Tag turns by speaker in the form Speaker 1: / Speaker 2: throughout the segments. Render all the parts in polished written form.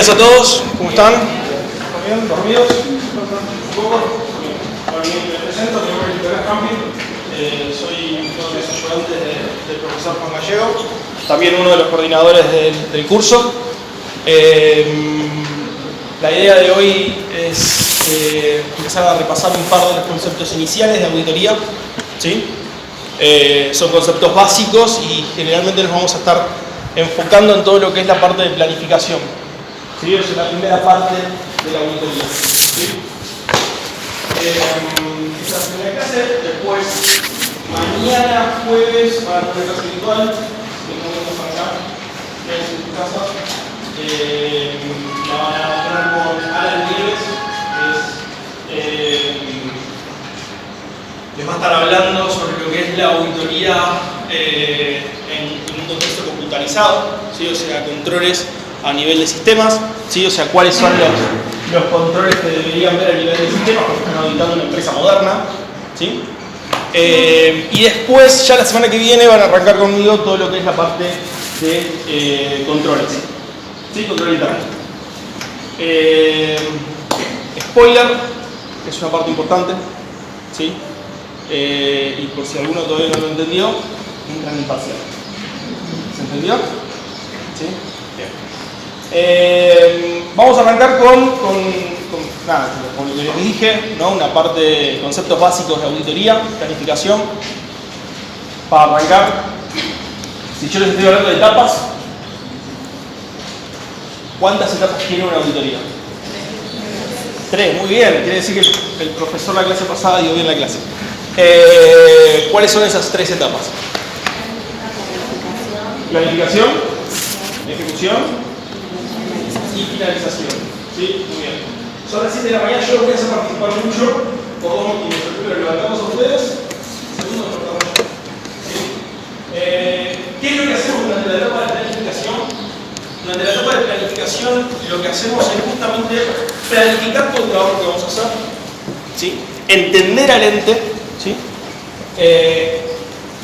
Speaker 1: días a todos, ¿cómo están? ¿Están bien? ¿Dormidos? ¿Un poco? Bueno, me presento, mi nombre es Nicolás Campi, soy uno de los ayudantes del profesor Juan Gallego, también uno de los coordinadores del curso. La idea de hoy es empezar a repasar un par de los conceptos iniciales de auditoría, ¿sí? Son conceptos básicos y generalmente nos vamos a estar enfocando en todo lo que es la parte de planificación. ¿Sí? Esa es la primera parte de la auditoría. ¿Sí? Esta es la primera clase, después mañana jueves van a tener clase virtual, que no vamos a acá, en tu casa. La van a tener con Alan Nieves, les va a estar hablando sobre lo que es la auditoría en un contexto computarizado, ¿sí? O sea, controles a nivel de sistemas, ¿sí? O sea, cuáles son los controles que deberían ver a nivel de sistemas porque están auditando una empresa moderna, ¿sí? Y después, ya la semana que viene, van a arrancar conmigo todo lo que es la parte de controles, ¿sí? Control interno. Spoiler, es una parte importante, ¿sí? Y por si alguno todavía no lo entendió, entra en el parcial. ¿Se entendió? ¿Sí? Bien. Vamos a arrancar con lo que les dije, ¿no? Una parte de conceptos básicos de auditoría, planificación. Para arrancar, si yo les estoy hablando de etapas, ¿cuántas etapas tiene una auditoría? 3, muy bien. Quiere decir que el profesor la clase pasada dio bien la clase. ¿Cuáles son esas 3 etapas? Planificación, ejecución y finalización. ¿Sí? Muy bien. Son las 7 de la mañana, yo los voy a hacer participar mucho por 2 motivos. El primero, levantamos a ustedes. Segundo, nos levantamos yo. ¿Sí? ¿Qué es lo que hacemos durante la etapa de planificación? Durante la etapa de planificación, lo que hacemos es justamente planificar todo el trabajo que vamos a hacer, ¿sí? Entender al ente, ¿sí?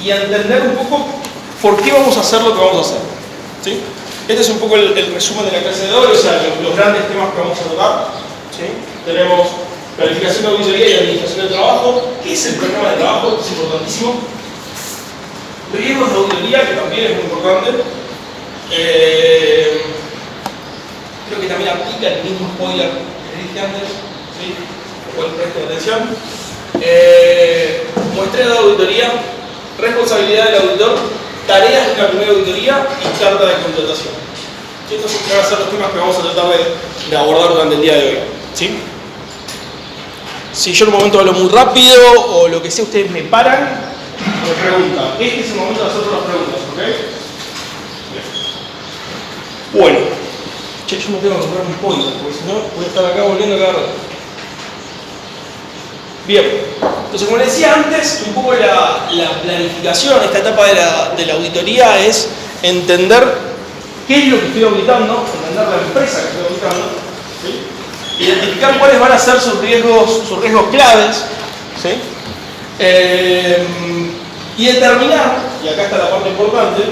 Speaker 1: Y entender un poco por qué vamos a hacer lo que vamos a hacer, ¿sí? Este es un poco el resumen de la clase de hoy, o sea, los grandes temas que vamos a tocar, ¿sí? Tenemos planificación de auditoría y administración del trabajo. ¿Qué es el programa de trabajo? Esto es importantísimo. Riesgos de auditoría, que también es muy importante. Creo que también aplica el mismo spoiler que les dije antes, ¿sí? Por lo cual presten atención. Muestreo de auditoría, responsabilidad del auditor, tareas de la primera auditoría y carta de contratación. Estos van a ser los temas que vamos a tratar de abordar durante el día de hoy, ¿sí? Si yo en un momento hablo muy rápido o lo que sea, ustedes me paran, me preguntan. Este es el momento de hacer todas las preguntas, ¿ok? Bien. Bueno, yo me tengo que comprar un spoiler, porque si no voy a estar acá volviendo cada rato. Bien, entonces como les decía antes, un poco la planificación, esta etapa de la auditoría es entender qué es lo que estoy auditando, entender la empresa que estoy auditando, ¿sí? Identificar cuáles van a ser sus riesgos claves, ¿sí? Y determinar, y acá está la parte importante,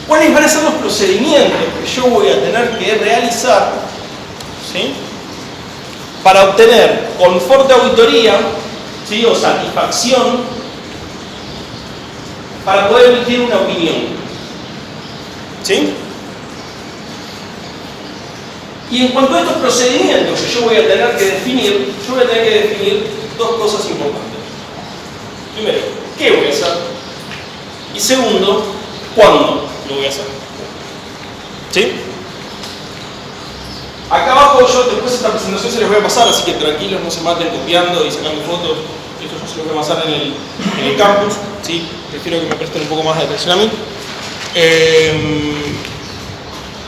Speaker 1: cuáles van a ser los procedimientos que yo voy a tener que realizar, ¿sí? Para obtener confort de auditoría, ¿sí? O satisfacción, para poder emitir una opinión, ¿sí? Y en cuanto a estos procedimientos que yo voy a tener que definir, yo voy a tener que definir 2 cosas importantes. Primero, ¿qué voy a hacer? Y segundo, ¿cuándo lo voy a hacer? ¿Sí? Acá abajo yo después esta presentación se les voy a pasar, así que tranquilos, no se maten copiando y sacando fotos. Esto yo se los voy a pasar en el campus, ¿sí? Prefiero que me presten un poco más de atención a mí.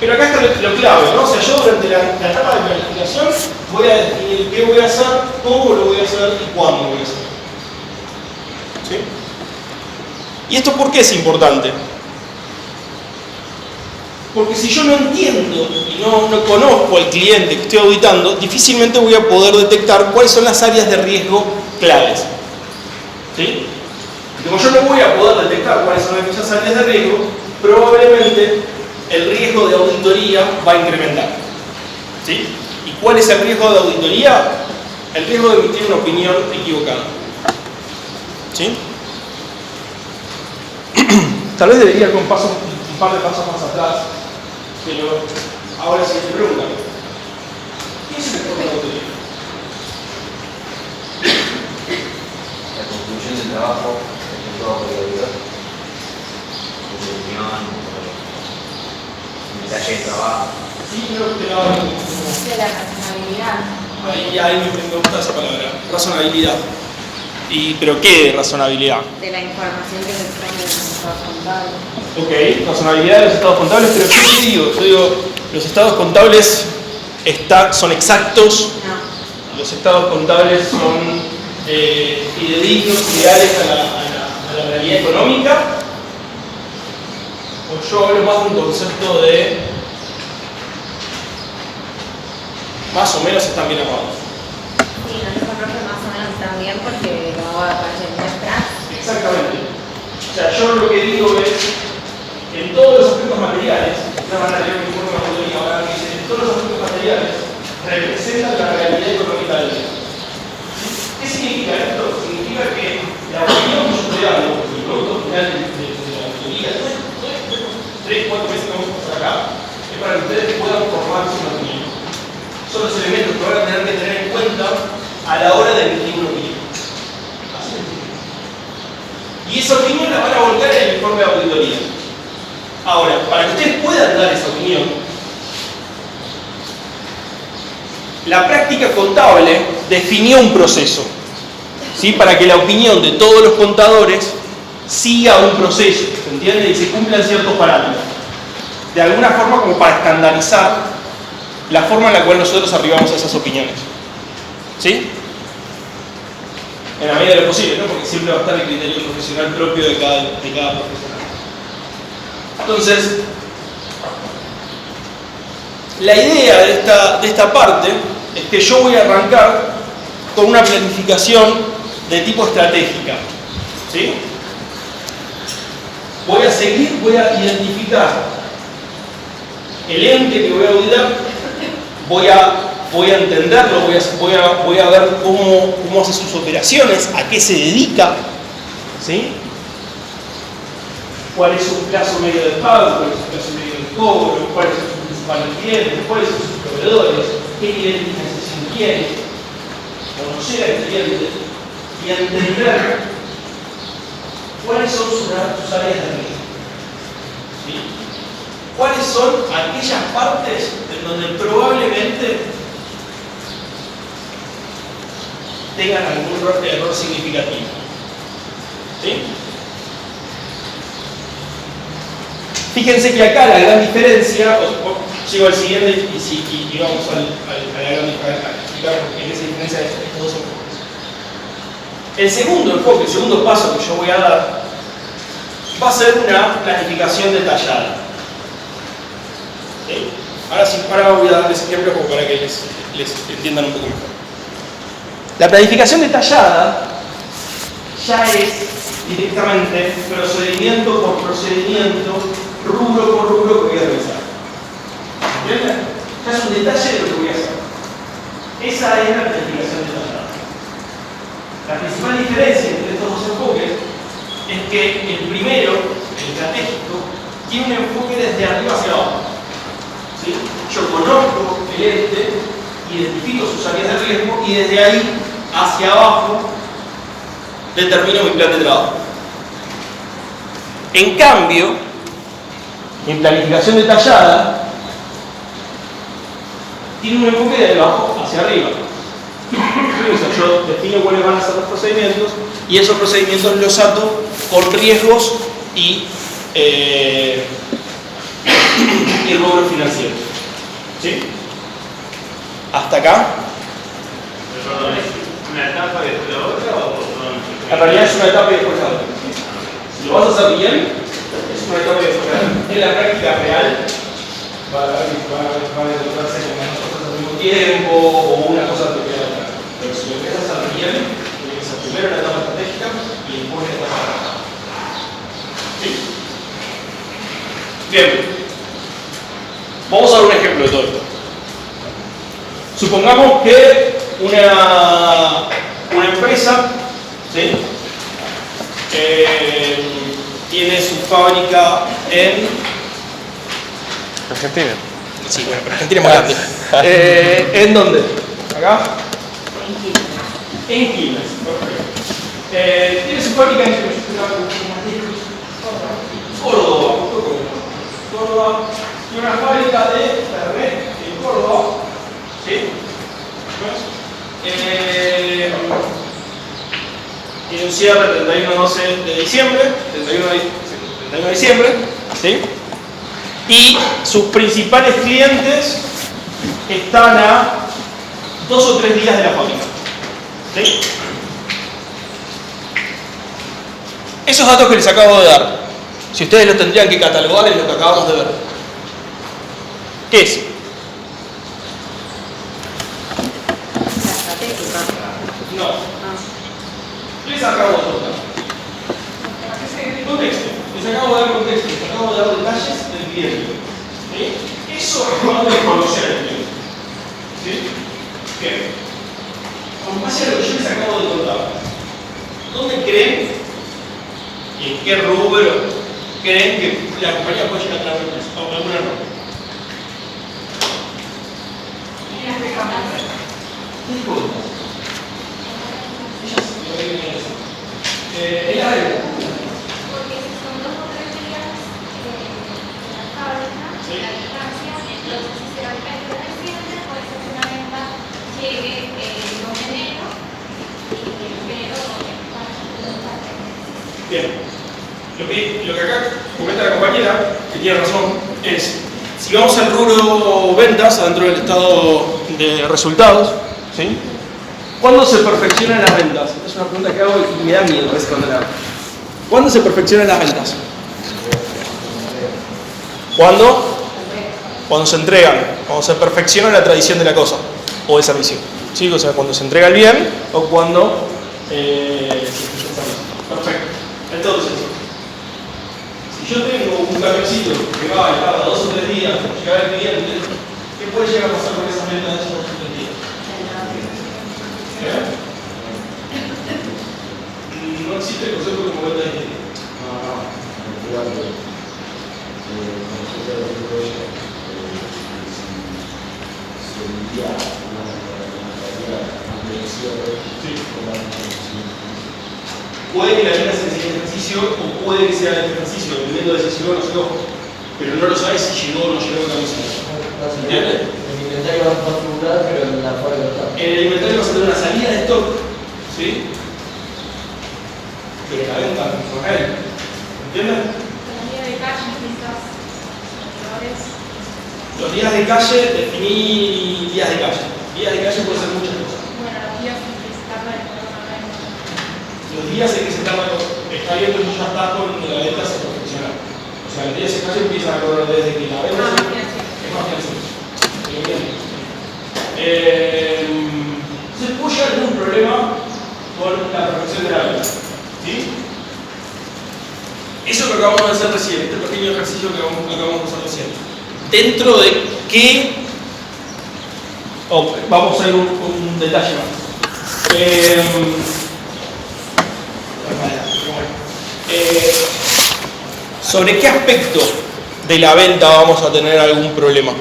Speaker 1: Pero acá está lo clave, ¿no? O sea, yo durante la etapa de planificación voy a definir qué voy a hacer, cómo lo voy a hacer y cuándo lo voy a hacer. ¿Sí? ¿Y esto por qué es importante? Porque si yo no entiendo y no conozco al cliente que estoy auditando, difícilmente voy a poder detectar cuáles son las áreas de riesgo claves. ¿Sí? Y como yo no voy a poder detectar cuáles son aquellas áreas de riesgo, probablemente el riesgo de auditoría va a incrementar. ¿Sí? ¿Y cuál es el riesgo de auditoría? El riesgo de emitir una opinión equivocada. ¿Sí? Tal vez debería ir un par de pasos más atrás, pero ahora sí te preguntan. ¿Qué es el informe de auditoría?
Speaker 2: La conclusión del trabajo efectuado por el auditor, su opinión, un detalle de trabajo.
Speaker 1: Sí, creo que la...
Speaker 3: De la razonabilidad.
Speaker 1: Ahí me gusta esa palabra, razonabilidad. ¿Pero qué razonabilidad?
Speaker 3: De la información que se expone en los estados contables.
Speaker 1: Ok, razonabilidad de los estados contables, pero ¿qué digo? Yo digo, los estados contables son exactos,
Speaker 3: No.
Speaker 1: los estados contables son fidedignos, ideales a la realidad económica, o yo hablo más de un concepto de más o menos están bien armados.
Speaker 3: Sí, nosotros creo que más o menos están bien porque como aparece en nuestras.
Speaker 1: Exactamente. O sea, yo lo que digo es, en todos los aspectos materiales, una manera de leer un informe de auditoría ahora que dice, en todos los aspectos materiales representan la realidad económica del día. ¿Qué significa esto? Significa que la opinión que yo estoy dando, el producto final de la auditoría, todos estos 3-4 meses que vamos a pasar acá, es para que ustedes puedan formarse una opinión. Son los elementos que van a tener que tener en cuenta a la hora de emitir una opinión. Así de sencillo. Y esa opinión la van a volcar en el informe de auditoría. Ahora, para que ustedes puedan dar esa opinión, la práctica contable definió un proceso, ¿sí? Para que la opinión de todos los contadores siga un proceso, ¿se entiende? Y se cumplan ciertos parámetros. De alguna forma como para estandarizar la forma en la cual nosotros arribamos a esas opiniones. ¿Sí? En la medida de lo posible, ¿no? Porque siempre va a estar el criterio profesional propio de cada profesional. Entonces, la idea de esta parte es que yo voy a arrancar con una planificación de tipo estratégica. ¿Sí? Voy a identificar el ente que voy a auditar, voy a entenderlo, voy a ver cómo hace sus operaciones, a qué se dedica, ¿sí? Cuál es su plazo medio de pago, cuál es su plazo medio de cobro, cuáles son sus principales clientes, cuáles son sus proveedores, qué nivel de financiación quiere, conocer al cliente y entender cuáles son sus áreas de riesgo. ¿Sí? ¿Cuáles son aquellas partes en donde probablemente tengan algún error significativo? ¿Sí? Fíjense que acá la gran diferencia, llego al siguiente y vamos a la gran diferencia, a explicar en esa diferencia de estos dos enfoques. El segundo enfoque, el segundo paso que yo voy a dar, va a ser una planificación detallada. ¿Sí? Ahora voy a darles ejemplos como para que les entiendan un poco mejor. La planificación detallada ya es directamente procedimiento por procedimiento, rubro por rubro que voy a realizar. ¿Entienden? Ya es un detalle de lo que voy a hacer. Esa es la planificación detallada. La principal diferencia entre estos dos enfoques es que el primero, el estratégico, tiene un enfoque desde arriba hacia abajo. ¿Sí? Yo conozco el ente, identifico sus áreas de riesgo y desde ahí hacia abajo determino mi plan de trabajo. En cambio, en planificación detallada, tiene un enfoque de abajo hacia arriba. Yo defino cuáles van a ser los procedimientos y esos procedimientos los ato con riesgos y rubros financieros. ¿Sí? ¿Hasta acá?
Speaker 4: ¿Una etapa y después la otra o son?
Speaker 1: En realidad es una etapa y después la otra. Si lo vas a hacer bien, es una etapa y después la otra. En la práctica real va a encontrarse con las dos cosas al mismo tiempo o una cosa te queda otra. Pero si lo quieres hacer bien, tiene que ser primero la etapa estratégica y después la etapa práctica. ¿Sí? Bien. Vamos a dar un ejemplo de todo esto. Supongamos que una empresa, ¿sí? Tiene su fábrica en
Speaker 5: Argentina.
Speaker 1: Sí, bueno, pero Argentina es más grande. ¿En dónde? ¿Acá? En Quilmes. Perfecto. Tiene su fábrica en Córdoba. Córdoba. Tiene una fábrica de Fernet en Córdoba. ¿Sí? Tiene un cierre el 31 de diciembre. 31 de diciembre. ¿Sí? Y sus principales clientes están a 2 o 3 días de la fábrica. ¿Sí? Esos datos que les acabo de dar, si ustedes los tendrían que catalogar en lo que acabamos de ver, ¿qué es? No. Les acabo de contar. Contexto. Les acabo de dar contexto, les acabo de dar detalles del cliente. ¿Sí? Eso es lo de conocer al cliente. ¿Sí? Bien. Con base a lo que yo les acabo de contar, ¿dónde creen y en qué rubro creen que la compañía puede llegar a traer alguna norma? ¿Qué tipo de cosas? Ellas lo que vienen a decir. Es la regla.
Speaker 6: Porque si son 2 o 3 días en la fábrica,
Speaker 1: Sí.
Speaker 6: la distancia, entonces si se va a caer en diciembre, puede ser que una venta llegue el 2 de enero y el enero
Speaker 1: Bien. Lo que acá comenta la compañera, que tiene razón, es si vamos al rubro ventas, adentro del estado de resultados, ¿sí? ¿Cuándo se perfeccionan las ventas? Es una pregunta que hago y me da miedo responderla. ¿Cuándo se perfeccionan las ventas? ¿Cuándo? Cuando se entregan, cuando se perfecciona la tradición de la cosa o esa misión. ¿Sí? O sea, cuando se entrega el bien o cuando perfecto. Entonces, si yo tengo un camioncito que va y tarda 2 o 3 días para llegar al cliente, ¿qué puede llegar a pasar con esa venta de esos 2 o 3 días? No existe el concepto como venta de puede que la venta sea el siguiente ejercicio o puede que sea el ejercicio, dependiendo de si llegó o no llegó. Pero no lo sabes si llegó o no llegó el camiseta. ¿Entiendes?
Speaker 7: El inventario va a configurar, pero en la fábrica está.
Speaker 1: En el inventario vas a tener una salida de stock, ¿sí? Pero la venta no es él. ¿Entiendes?
Speaker 6: los días de calle, quizás, errores.
Speaker 1: Los días de calle, definí días de calle. Días de calle puede ser muchas cosas.
Speaker 6: Bueno, los días en que se tarda el coronavirus.
Speaker 1: Los días en que se tarda, está viendo que ya está con la venta se perfecciona. O sea, los días de calle empiezan a correr desde que la venta es más financiero. Entonces puede llegar algún problema con la perfección de la venta. ¿Sí? Eso que acabamos de hacer recién, este pequeño ejercicio que acabamos de hacer recién. Dentro de qué. Vamos a ir un detalle más. ¿Sobre qué aspecto de la venta vamos a tener algún problema?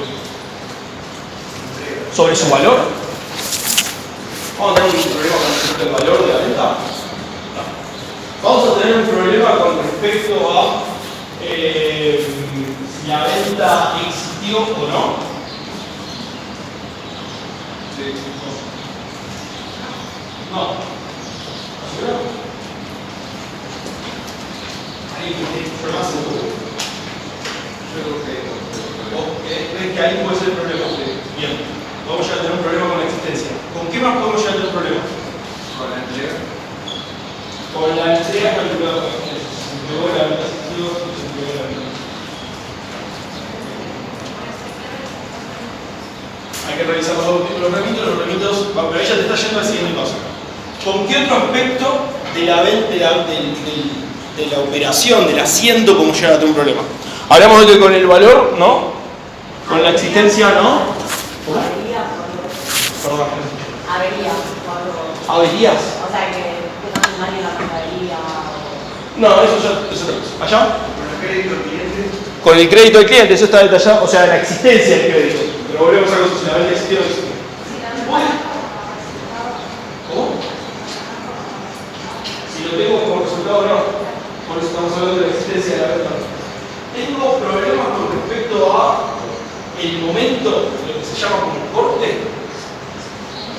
Speaker 1: ¿Sobre su valor? ¿Vamos a tener un problema con respecto al valor de la venta? No. Vamos a tener un problema con respecto a si la venta existió o no. Sí. No. ¿Seguro? Ahí tiene problemas seguro. ¿Crees que ahí puede ser el problema? Bien. Vamos a tener un problema con la existencia. ¿Con qué más podemos llegar a tener un problema?
Speaker 2: Con la entrega.
Speaker 1: Con la entrega calculada. Se entregó la venta existió y se entregó la venta. Hay que revisar los remitos, pero ella te está yendo al siguiente paso. ¿Con qué otro aspecto de la venta, de la operación, del asiento, podemos llegar a tener un problema? Hablamos de que con el valor, ¿no? Con la existencia, ¿no? ¿Averías?
Speaker 3: O sea, que tengan mal en la mercadería o...
Speaker 1: No, eso ya es otra cosa. ¿Allá?
Speaker 4: Con el crédito al cliente.
Speaker 1: Con el crédito del cliente, eso está detallado, o sea, la existencia del crédito. Pero volvemos a cosas, si la venta existió o no existió. ¿Cómo? Si lo tengo como resultado o no. Por eso estamos hablando de la existencia de la venta. Tengo problemas con respecto a el momento, lo que se llama como corte.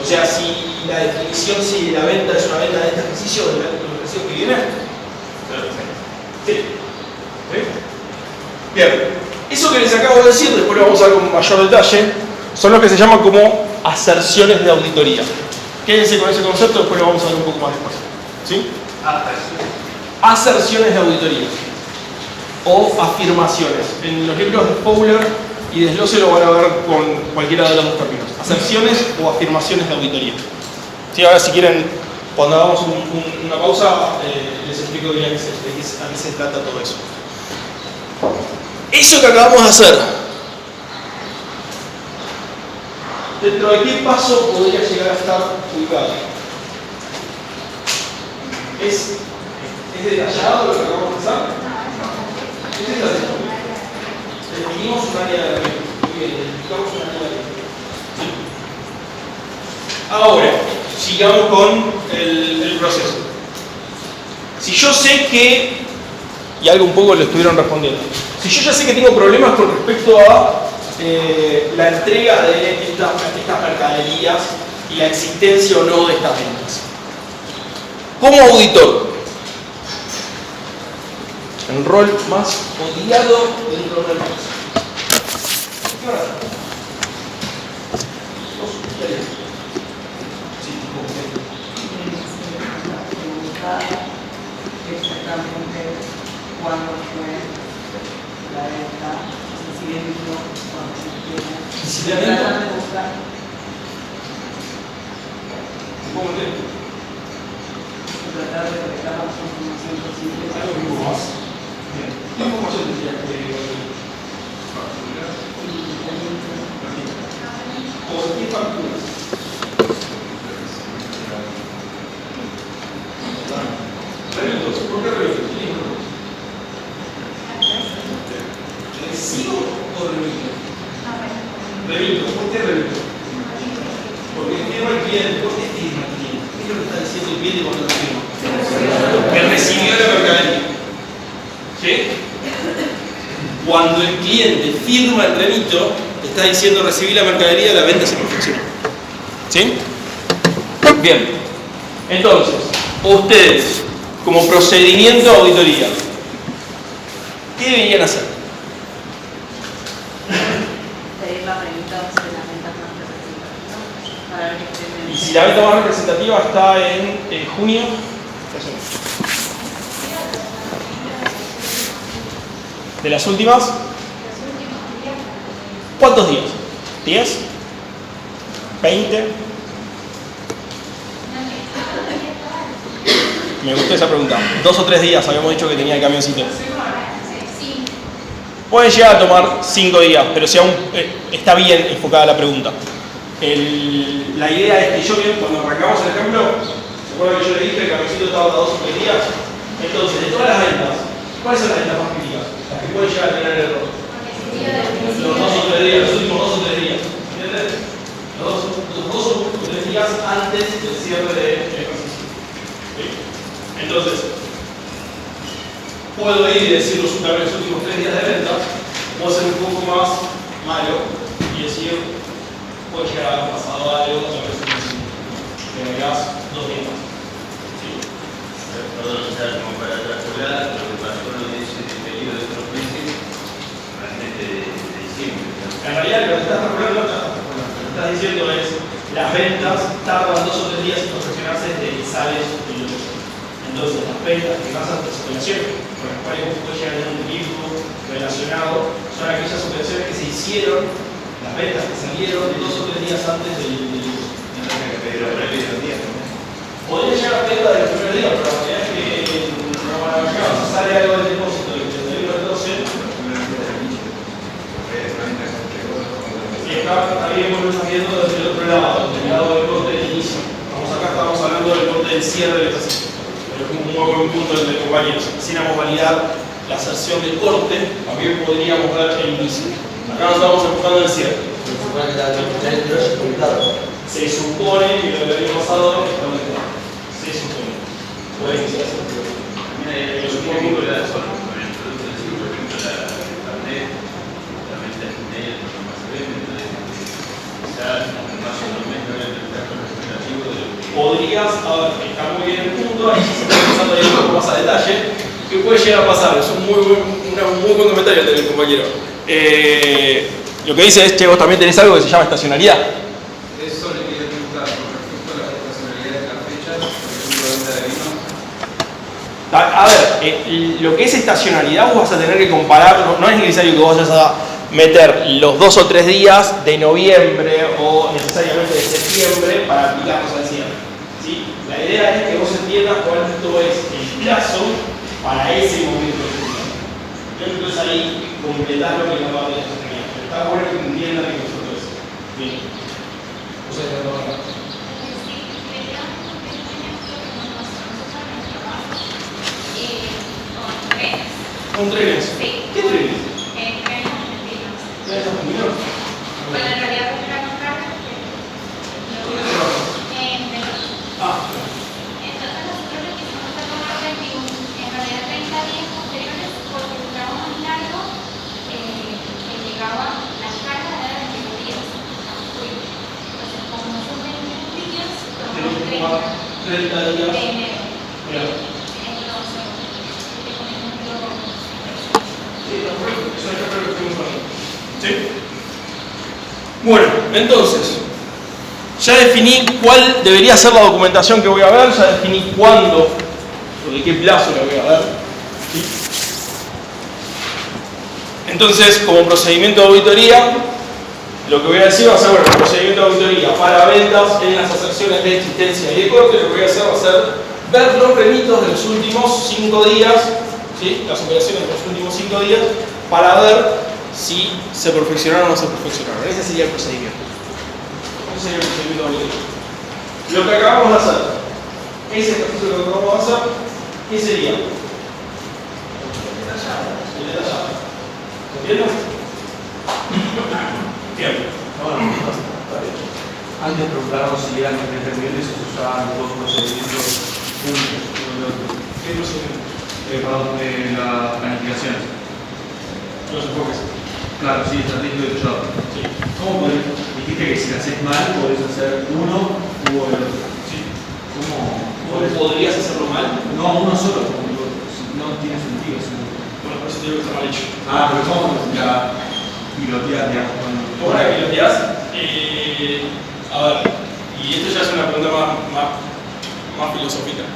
Speaker 1: O sea, si la definición si la venta es una venta de este ejercicio o de los ejercicios que vienen. Sí. ¿Sí? Bien. Eso que les acabo de decir, después lo vamos a ver con mayor detalle, son los que se llaman como aserciones de auditoría. Quédense con ese concepto, después lo vamos a ver un poco más después. ¿Sí? Aserciones de auditoría o afirmaciones. En los libros de Fowler y de Slosse lo van a ver con cualquiera de los dos términos. Aserciones o afirmaciones de auditoría. ¿Sí? Ahora si quieren, cuando hagamos una pausa, les explico bien a qué se trata todo eso. Eso que acabamos de hacer, ¿dentro de qué paso podría llegar a estar ubicado? ¿Es detallado lo que acabamos de hacer? Es detallado. Definimos un área de reunión. Identificamos un área de reunión. Sí. Ahora, sigamos con el proceso. Si yo sé que, y algo un poco lo estuvieron respondiendo, si yo ya sé que tengo problemas con respecto a la entrega de estas mercaderías y la existencia o no de estas ventas, como auditor, el rol más odiado dentro de una empresa. ¿Qué hora?
Speaker 5: Exactamente cuándo fue la venta, si bien no cuando se tiene.
Speaker 1: ¿Y si la venta?
Speaker 5: Tratan de buscar.
Speaker 1: ¿Cómo entiendo?
Speaker 5: Tratar de recolectar la mayor información posible.
Speaker 1: ¿Algo que hubo más? Bien. ¿Qué información tendría que ¿por qué facturas? Revitos, ¿por qué revitos? ¿Recibo o revito? Revito, ¿por qué revito? Porque firma el cliente. ¿Por qué firma el cliente? ¿Qué es lo que está diciendo el cliente cuando lo firma? Que recibió la mercadería. ¿Sí? Cuando el cliente firma el remito, está diciendo recibí la mercadería, la venta se perfecciona. ¿Sí? Bien. Entonces, ustedes, como procedimiento de auditoría, ¿qué deberían hacer?
Speaker 3: Pedir la remita de las ventas más representativas para ver que estén
Speaker 1: Y si la venta más representativa está en junio, eso no. ¿De las últimas? ¿Cuántos días? ¿10? ¿20? Me gustó esa pregunta. 2 o 3 días habíamos dicho que tenía el camioncito. Pueden llegar a tomar 5 días, pero si aún está bien enfocada la pregunta. La idea es que yo, cuando arrancamos el ejemplo, ¿se acuerdan que yo le dije que el camioncito tarda 2 o 3 días? Entonces, de todas las ventas, ¿cuáles son las ventas más críticas? Las que pueden llegar a tener error. Los 2 o 3 días, los últimos 2 o 3 días. ¿Entiendes? Los 2 o 3 días antes del cierre del ejercicio. ¿Sí? Entonces, puedo ir y decir los últimos 3 días de ventas, puedo ser un poco más malo y decir, puede llegar a haber pasado algo, a ver si me das 2 días más. ¿Sí?
Speaker 4: Perdón, o sea, como para calcular lo que pasó en ese periodo de otros meses, realmente de diciembre.
Speaker 1: En realidad lo que estás calculando, lo que estás diciendo es las ventas tardan 2 o 3 días en confeccionarse desde que sales del lote. Entonces las ventas que basan en las operaciones con las cuales vos puedes llegar a tener un equipo relacionado son aquellas operaciones que se hicieron, las ventas que salieron 2 o 3 días antes del lote.
Speaker 4: Pero previo a los días, ¿no?
Speaker 1: Podría llegar a venta de los primeros días, pero la realidad es que no van a llegar. Si sale algo del depósito del 31 del 12, y acá también lo estamos viendo desde el otro lado, del lado del corte del inicio. Vamos acá, estamos hablando compañeros. Quisiéramos validar la aserción de corte, también podríamos ver el inicio. Acá nos estamos enfocando en el cierre.
Speaker 7: Se supone que la dentro es publicado.
Speaker 1: Se supone que lo que había pasado está conectado. Se supone. Puede iniciar ese problema.
Speaker 4: Mira, yo supongo que la zona con el producto en sí, por ejemplo, la carnet, la venta de dinero, lo más se vende, entonces quizás más o menos el trato representativo de lo que
Speaker 1: Podrías, a ver, está muy bien el punto, ahí se está pensando ahí un poco más a detalle. ¿Qué puede llegar a pasar? Es un muy buen comentario del compañero. Lo que dice es, che, vos también tenés algo que se llama estacionalidad.
Speaker 8: Eso le quería preguntar con respecto a la estacionalidad de las fechas, por ejemplo, venta de vino.
Speaker 1: A ver, lo que es estacionalidad vos vas a tener que comparar, no es necesario que vos vayas a meter los 2 o 3 días de noviembre o necesariamente de septiembre para aplicarlos al cierre, ¿sí? La idea es que vos entiendas cuánto es el plazo para ese momento. Entonces ahí completar lo que es la parte de estacionalidad. Pero está bueno que entiendan que nosotros es. Bien. O sea, ya lo van a... ¿Con trenes?
Speaker 6: Sí.
Speaker 1: ¿Qué trenes?
Speaker 6: Trenes argentinos.
Speaker 1: ¿Trenes argentinos?
Speaker 6: Bueno, en realidad era un carro que
Speaker 1: Ah,
Speaker 6: entonces nosotros lo que hicimos fue tomar 21, en realidad 30 días posteriores, porque el tramo más largo que llegaba la carga era 21 días a julio. Entonces, como son 21 días, tomamos 30
Speaker 1: 30 días.
Speaker 6: de enero.
Speaker 1: Mira.
Speaker 6: Entonces, por ejemplo,
Speaker 1: Sí, perfecto. Eso es lo que fuimos con. ¿Sí? Bueno, entonces, ya definí cuál debería ser la documentación que voy a ver, ya definí cuándo o de qué plazo la voy a ver. ¿Sí? Entonces, como procedimiento de auditoría, lo que voy a decir va a ser, bueno, procedimiento de auditoría para ventas en las aserciones de existencia y de corte. Lo que voy a hacer va a ser ver los remitos de los últimos 5 días, ¿sí? Las operaciones de los últimos 5 días, para ver si se perfeccionaron o no se perfeccionaron. Ese sería el procedimiento. Ese sería el procedimiento de auditoría. Lo que acabamos de hacer, ese ejercicio que acabamos de hacer, ¿qué sería? El detallado. ¿Entiendes? Bien.
Speaker 9: Antes preguntábamos si eran tres reuniones o se usaban dos procedimientos juntos, uno y otro.
Speaker 1: ¿Qué procedimiento?
Speaker 9: Perdón, la planificación.
Speaker 1: Los enfoques.
Speaker 9: Claro, sí, estratégico de trabajo.
Speaker 1: Sí. ¿Cómo podés?
Speaker 9: Dijiste que si lo haces mal, podés hacer uno u el otro.
Speaker 1: Sí.
Speaker 9: ¿Cómo?
Speaker 1: ¿Podrías hacerlo mal?
Speaker 9: No, uno solo, como digo, no tiene sentido.
Speaker 1: Bueno, por eso te digo que está mal hecho.
Speaker 9: Ah, pero ¿cómo la pilotear, digamos?
Speaker 1: ¿Cómo la piloteás? A ver, y esto ya es una pregunta más filosófica.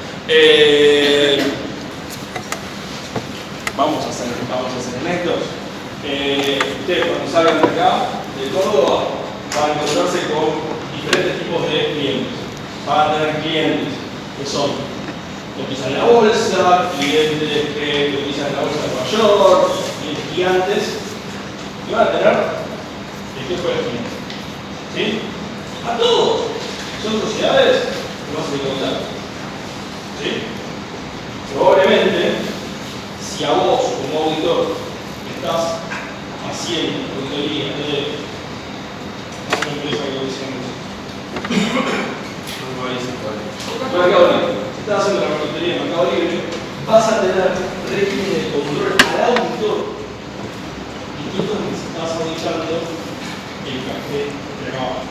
Speaker 1: Vamos a hacer anécdotas. Ustedes cuando salgan de acá, de todo, van a encontrarse con diferentes tipos de clientes. Van a tener clientes que son cotizan en la bolsa, clientes que cotizan en la bolsa de Nueva York, clientes gigantes, y van a tener el tipo de clientes. ¿Sí? A todos. Son sociedades que vas a encontrar. ¿Sí? Probablemente, si a vos como auditor estás haciendo auditoría de una empresa que Mercado Libre, si estás haciendo la auditoría de Mercado Libre, vas a tener régimen de control al auditor distintos a que si estás auditando el café de acá abajo.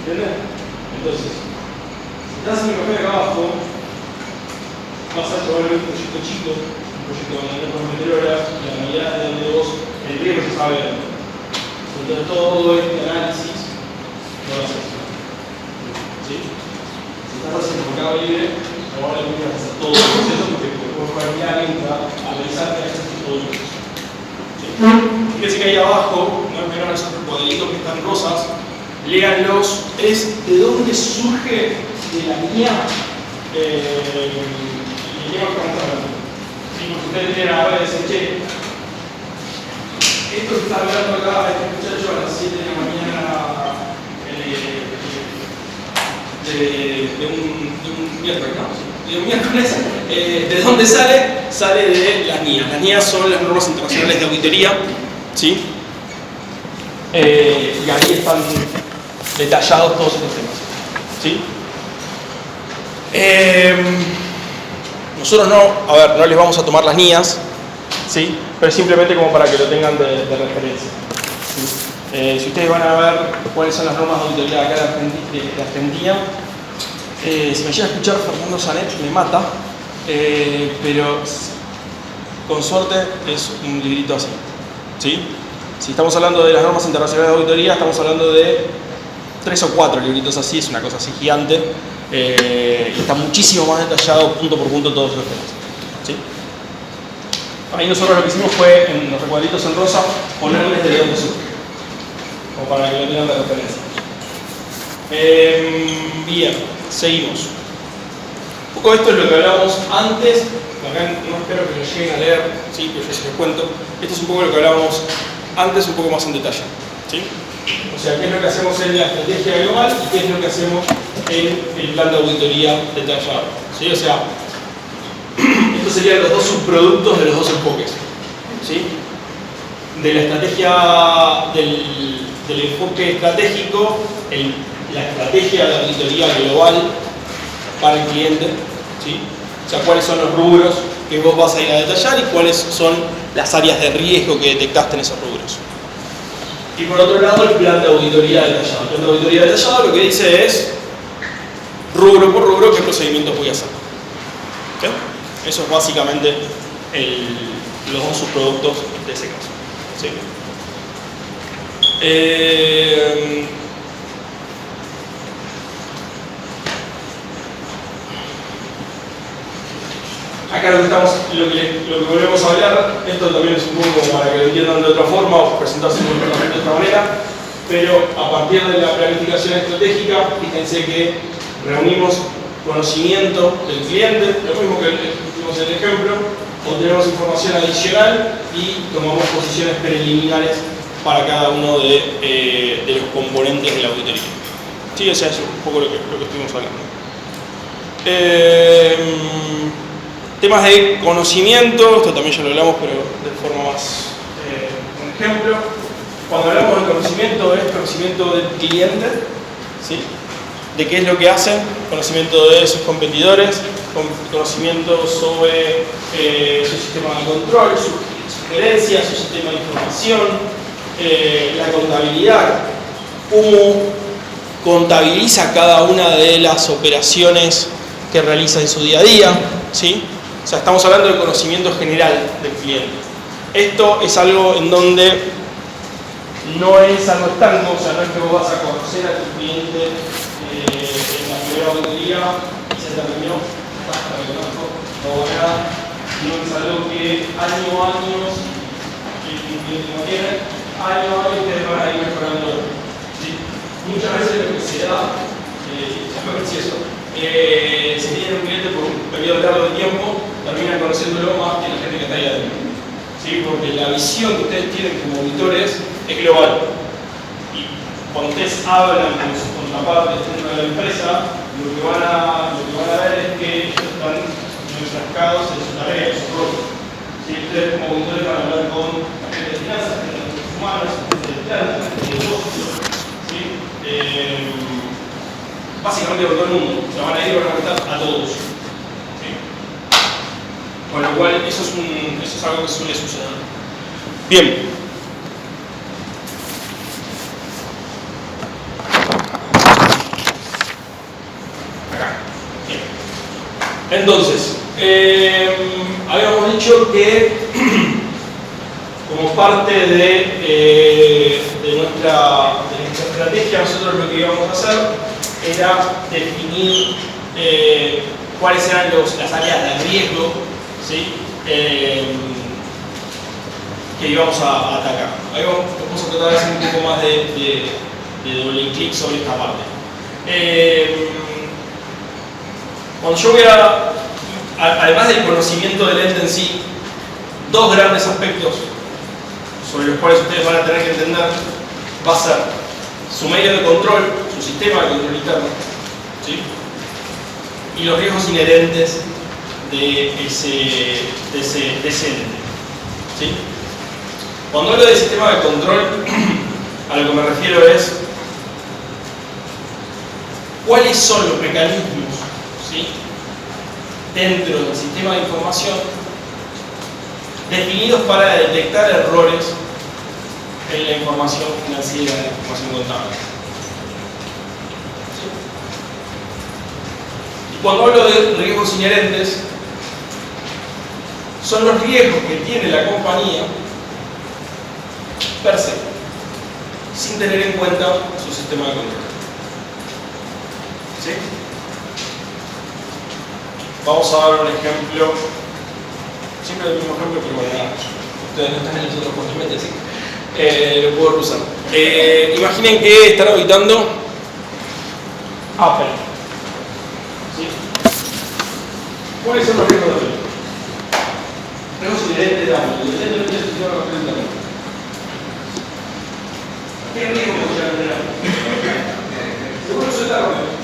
Speaker 1: ¿Entiendes? Entonces, si estás en el café de acá abajo, vas a probablemente un proyecto chico, un proyecto de vender por 20 horas, y la realidad de donde vos, el riesgo se sabe. Entonces todo este análisis no lo haces. ¿Sí? Si estás haciendo Mercado Libre, probablemente vas a hacer todo el proceso porque después va a venir alguien a analizar que haces todo el proceso. ¿Sí? Fíjense que ahí abajo, no es menor esos cuadritos que están rosas, léanlos, es de dónde surge de la línea que estamos hablando. Si ustedes tienen a ver y dicen, che, esto que está hablando acá, este muchacho a las 7 de la mañana de un miércoles, ¿no? de un miércoles. ¿De dónde sale? Sale de las NIAs. Las NIAs son las normas internacionales de auditoría, ¿sí? Y ahí están detallados todos estos temas, ¿sí? Nosotros no les vamos a tomar las NIAs, ¿sí? Pero simplemente como para que lo tengan de referencia, ¿sí? Si ustedes van a ver cuáles son las normas de auditoría acá de Argentina, si me llega a escuchar Fernando Sanet me mata, pero con suerte es un librito así, ¿sí? Si estamos hablando de las normas internacionales de auditoría, estamos hablando de 3 o 4 libritos así, es una cosa así gigante, y está muchísimo más detallado punto por punto todos los temas, ¿sí? Ahí nosotros lo que hicimos fue, en los recuadritos en rosa, ponerles de dónde surge, como para que lo tengan de referencia. Bien, seguimos. Un poco esto es lo que hablamos antes, acá no espero que lo lleguen a leer, ¿sí? Pero yo se los cuento. Esto es un poco lo que hablábamos antes, un poco más en detalle, ¿sí? O sea, qué es lo que hacemos en la estrategia global y qué es lo que hacemos en el plan de auditoría detallado, ¿sí? O sea, estos serían los dos subproductos de los dos enfoques, ¿sí? De la estrategia, del enfoque estratégico, la estrategia de auditoría global para el cliente, ¿sí? O sea, cuáles son los rubros que vos vas a ir a detallar y cuáles son las áreas de riesgo que detectaste en esos rubros. Y por otro lado, el plan de auditoría detallado. El plan de auditoría detallado lo que dice es, rubro por rubro, qué procedimientos voy a hacer. ¿Okay? Eso es básicamente los dos subproductos de ese caso, ¿sí? Acá lo que volvemos a hablar, esto también es un poco como para que lo entiendan de otra forma o presentarse de otra manera, pero a partir de la planificación estratégica, fíjense que reunimos conocimiento del cliente, lo mismo que vimos en el ejemplo, obtenemos información adicional y tomamos posiciones preliminares para cada uno de los componentes de la auditoría. Sí, o sea, es un poco lo que estuvimos hablando. Temas de conocimiento, esto también ya lo hablamos, pero de forma más, un ejemplo. Cuando hablamos de conocimiento, es conocimiento del cliente, ¿sí? De qué es lo que hacen, conocimiento de sus competidores, conocimiento sobre su sistema de control, sus gerencias, su sistema de información, la contabilidad, cómo contabiliza cada una de las operaciones que realiza en su día a día, ¿sí? O sea, estamos hablando de conocimiento general del cliente. Esto es algo en donde no es algo estanco, o sea, no es que vos vas a conocer a tu cliente en la primera auditoría y se terminó, basta, me conozco, no hago nada, sino que es algo que año a año, el cliente no tiene, año a año ustedes van a ir mejorando. ¿Sí? Muchas veces lo que se da, ya me pareció eso, si tienen un cliente por un periodo largo de tiempo, terminan conociéndolo más que la gente que está ahí adentro. ¿Sí? Porque la visión que ustedes tienen como auditores es global. Y cuando ustedes hablan con sus contrapartes dentro de la empresa, lo que van a ver es que ellos están enfrascados en su tarea, en su rol. ¿Sí? Ustedes como auditores van a hablar con la gente de finanzas, gente de recursos humanos, gente de plantas, gente de negocios, ¿sí? Básicamente con todo el mundo. Se van a ir y van a contar a todos. ¿Sí? Con lo cual, eso es algo que suele suceder. Bien. Acá. Bien. Entonces, habíamos dicho que como parte de nuestra estrategia, nosotros lo que íbamos a hacer era definir cuáles eran las áreas de riesgo, ¿sí? Que íbamos a atacar. Ahí vamos a tratar de hacer un poco más de doble clic sobre esta parte. Cuando yo voy además del conocimiento del ente en sí, dos grandes aspectos sobre los cuales ustedes van a tener que entender va a ser su medio de control, su sistema de control interno, ¿sí? y los riesgos inherentes de ese ente. ¿Sí? Cuando hablo de sistema de control, a lo que me refiero es cuáles son los mecanismos, ¿sí?, dentro del sistema de información definidos para detectar errores en la información financiera, en la información contable. ¿Sí? Y cuando hablo de riesgos inherentes, son los riesgos que tiene la compañía per se, sin tener en cuenta su sistema de control. ¿Sí? Vamos a dar un ejemplo, siempre el mismo ejemplo, pero bueno, nada, ustedes no están en los otros posiblemente, así lo puedo usar. Imaginen que están auditando Apple. ¿Sí? ¿Cuáles son los riesgos de Apple? Riesgos inherentes de Apple, independientemente del sistema de control interno. ¿Qué riesgo podría tener Apple? Seguro que suelta rápido.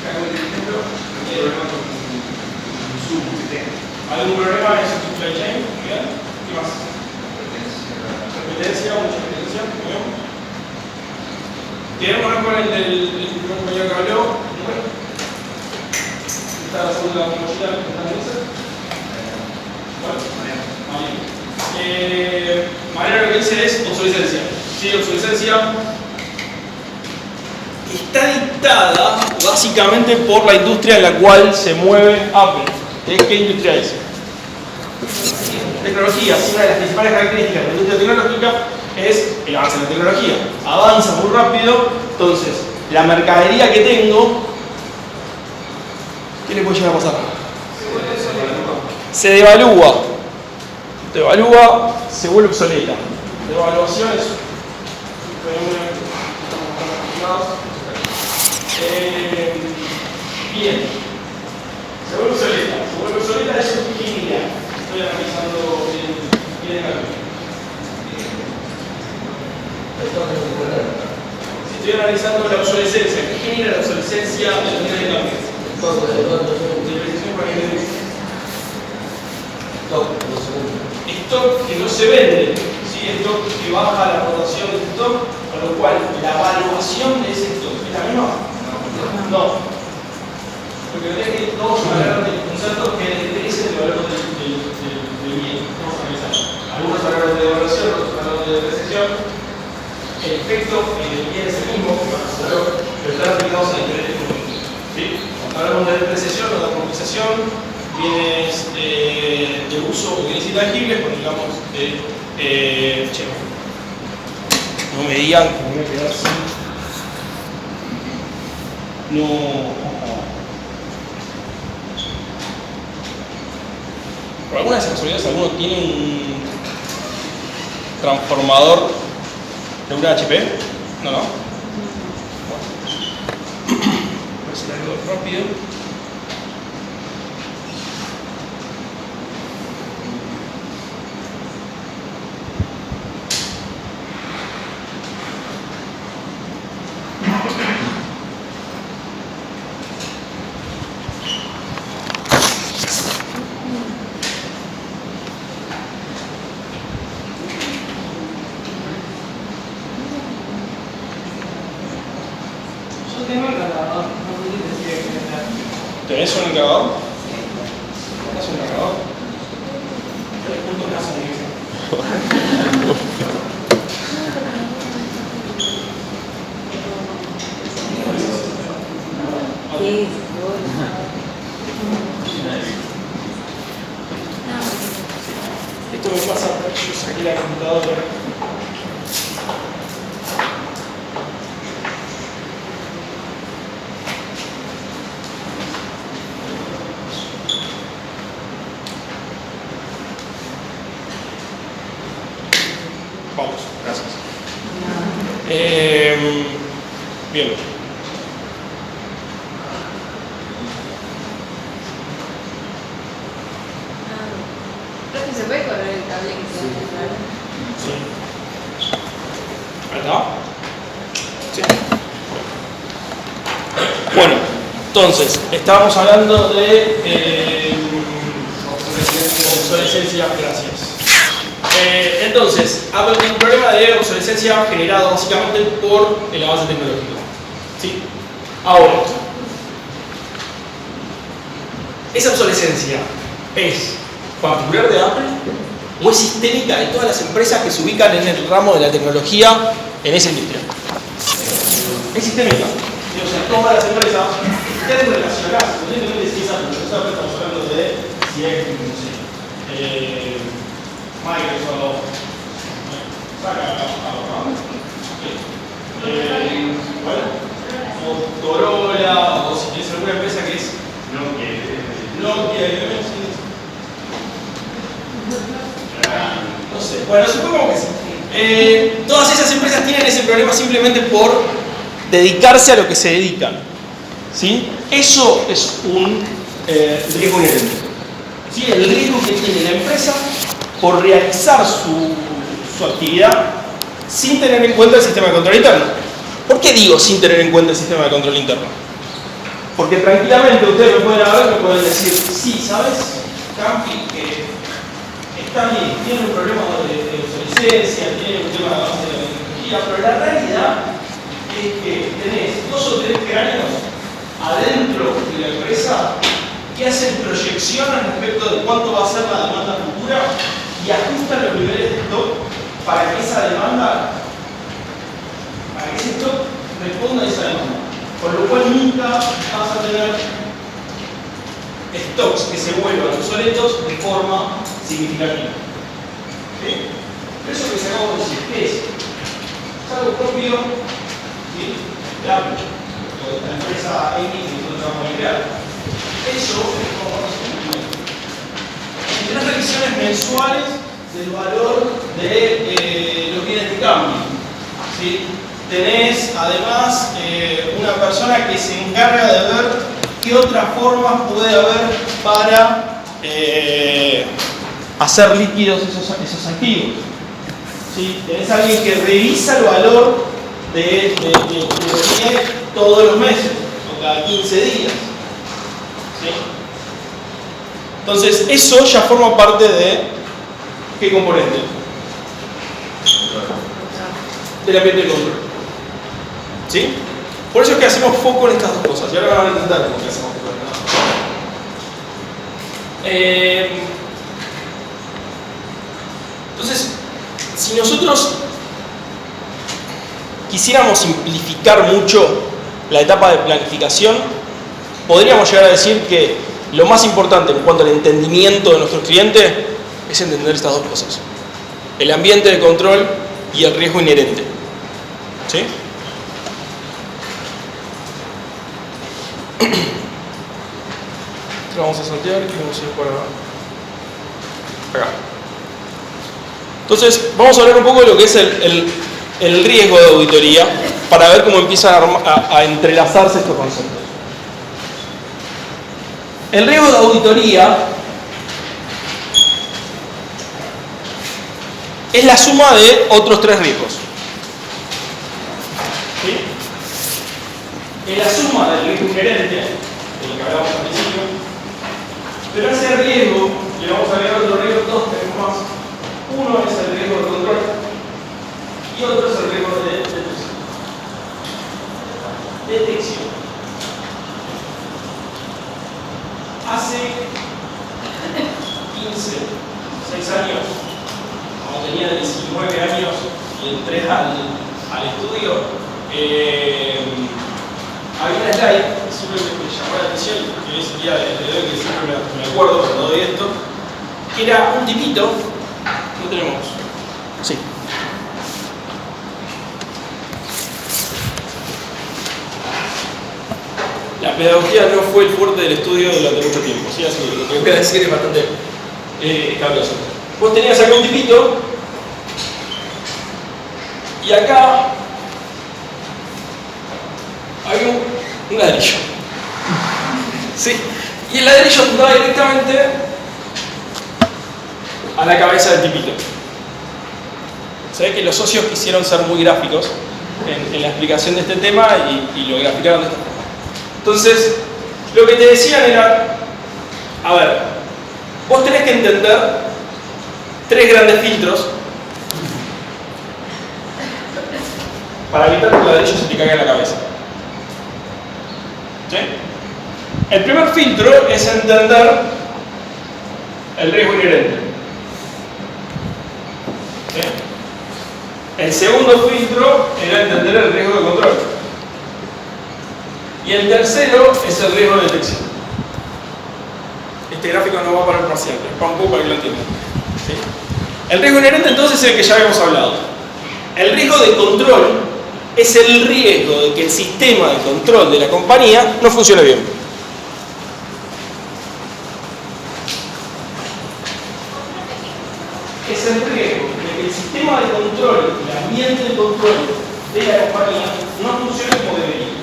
Speaker 1: Acá con el ejemplo, ¿algún problema en su supply chain? Bien. ¿Qué más? Competencia, mucha competencia. Muy bien. ¿Tienen un con el del compañero que habló? Bueno. ¿Está la segunda mochila que está en esa? Bueno, Mariano lo que dice es obsolescencia. Sí, obsolescencia está dictada básicamente por la industria en la cual se mueve Apple. ¿Qué industria es? Tecnología. Una de las principales características de la industria tecnológica es el avance en la tecnología. Avanza muy rápido, entonces la mercadería que tengo, ¿qué le puede llegar a pasar? Se devalúa. Devalúa, se vuelve obsoleta. Devaluación es un fenómeno. Bien. Se vuelve obsoleta. Se vuelve obsoleta, eso es ingeniería. Estoy analizando bien el camino. Si estoy analizando la obsolescencia, ¿qué genera la obsolescencia de los bienes de cambio? Stock que no se vende, ¿sí? Stock que baja la rotación de stock, con lo cual la evaluación de ese stock es la misma. No. Porque habría que todos hablar de conceptos que detericen el valor del bien. Vamos a analizar. Algunos hablaron de evaluación, otros hablaron de depreciación. El efecto del bien es el mismo, pero están aplicados a diferentes puntos. ¿Sí? Cuando hablamos de depreciación o de amortización, bienes de uso o bienes intangibles, cuando hablamos de no me digan que me voy a quedar sin. No. Por alguna de esas casualidades, ¿alguno tiene un transformador de una HP? No, no. Voy a hacer algo rápido. ¿Tenés un encargador? ¿Tenés un encargador? ¿Tres puntos más
Speaker 3: Sí,
Speaker 1: esto me pasa porque yo saqué la computadora. Vamos, gracias. Bien.
Speaker 3: Creo que se puede correr el cable que se va a
Speaker 1: Sí. ¿Ahí está? Sí. Bueno, Entonces, estábamos hablando de obsolescencia, gracias. Entonces, el problema de obsolescencia generado básicamente por el avance tecnológico. ¿Sí? Ahora, ¿esa obsolescencia es particular de Apple o es sistémica de todas las empresas que se ubican en el ramo de la tecnología en esa industria? Es sistémica. O sea, todas las empresas están relacionadas, independientemente si es Apple, estamos hablando de si es, no sé, Microsoft, bueno, Motorola, o si tienes alguna empresa que es Nokia, no sé, bueno, supongo que sí. Todas esas empresas tienen ese problema simplemente por dedicarse a lo que se dedican. ¿Sí? Eso es un riesgo inherente. ¿Sí? El riesgo que tiene la empresa por realizar su actividad sin tener en cuenta el sistema de control interno. ¿Por qué digo sin tener en cuenta el sistema de control interno? Porque tranquilamente ustedes me pueden decir, sí, ¿sabes? Campi, que está bien, tiene un problema de obsolescencia, tiene un tema de avance de la tecnología, pero la realidad es que tenés 2 o 3 cráneos adentro de la empresa que hacen proyecciones respecto de cuánto va a ser la demanda futura y ajustan los niveles de stock para que esa demanda, para que ese stock responda a esa demanda. Por lo cual nunca vas a tener stocks que se vuelvan obsoletos de forma significativa. ¿Sí? Eso que se acabo de decir, ¿qué es? Es algo propio, ¿sí?, de Apple, o de la empresa X que nosotros vamos a crear. Eso es como tenés revisiones mensuales del valor de los bienes de cambio. ¿Sí? Tenés además una persona que se encarga de ver qué otras formas puede haber para hacer líquidos esos activos. ¿Sí? Tenés alguien que revisa el valor de los bienes todos los meses, o cada 15 días. ¿Sí? Entonces, eso ya forma parte de ¿qué componente? Del ambiente de control. ¿Sí? Por eso es que hacemos foco en estas dos cosas. Y ahora van a entender por qué hacemos foco en estas dos. Entonces, si nosotros quisiéramos simplificar mucho la etapa de planificación, podríamos llegar a decir que lo más importante en cuanto al entendimiento de nuestros clientes es entender estas dos cosas: el ambiente de control y el riesgo inherente. ¿Sí? Vamos a saltear y vamos a ir para acá. Entonces, vamos a hablar un poco de lo que es el riesgo de auditoría para ver cómo empiezan a entrelazarse estos conceptos. El riesgo de auditoría es la suma de otros 3 riesgos. ¿Sí? Es la suma del riesgo inherente, de lo que hablamos al principio, pero a ese riesgo le vamos a agregar otro riesgo, 2 tenemos más. Uno es el riesgo de control y otro es el riesgo de detección. Hace 6 años, cuando tenía 19 años y entré al estudio, había una slide que siempre me llamó la atención, que hoy es el día de hoy que siempre me acuerdo cuando doy esto, que era un tipito. ¿Lo tenemos? Sí. La pedagogía no fue el fuerte del estudio durante mucho tiempo, ¿sí? Así que lo que voy a decir es bastante escabroso. Vos tenías acá un tipito y acá había un ladrillo. ¿Sí? Y el ladrillo apuntaba directamente a la cabeza del tipito. Se ve que los socios quisieron ser muy gráficos en la explicación de este tema y lo graficaron de esta forma. Entonces, Lo que te decían era, a ver, vos tenés que entender tres grandes filtros para evitar que el ladrillo se te caiga en la cabeza. ¿Sí? El primer filtro es entender el riesgo inherente. ¿Sí? El segundo filtro era entender el riesgo de control. Y el tercero es el riesgo de detección. Este gráfico no va para el parcial, es para un poco para que lo entiendan. ¿Sí? El riesgo inherente entonces es el que ya habíamos hablado. El riesgo de control es el riesgo de que el sistema de control de la compañía no funcione bien. Es el riesgo de que el sistema de control, el ambiente de control de la compañía no funcione como debería.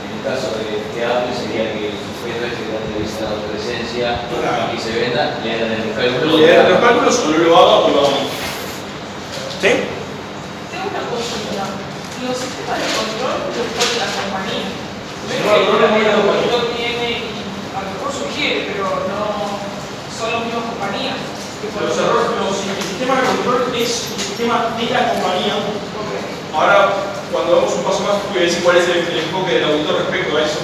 Speaker 2: En el caso de Apple sería que el sujeto este que da entrevista a la presencia y se venda, le hagan los cálculos.
Speaker 1: Le hagan los cálculos o no lo haga o lo haga. ¿Sí?
Speaker 5: Tengo una consulta. Los sistemas de control los pone la compañía. No tiene, a lo mejor sugiere, pero no son las mismas compañías.
Speaker 1: Los errores, el sistema de control es un sistema de la compañía. Ahora, cuando damos un paso más, voy a decir cuál es el enfoque del auditor respecto a eso.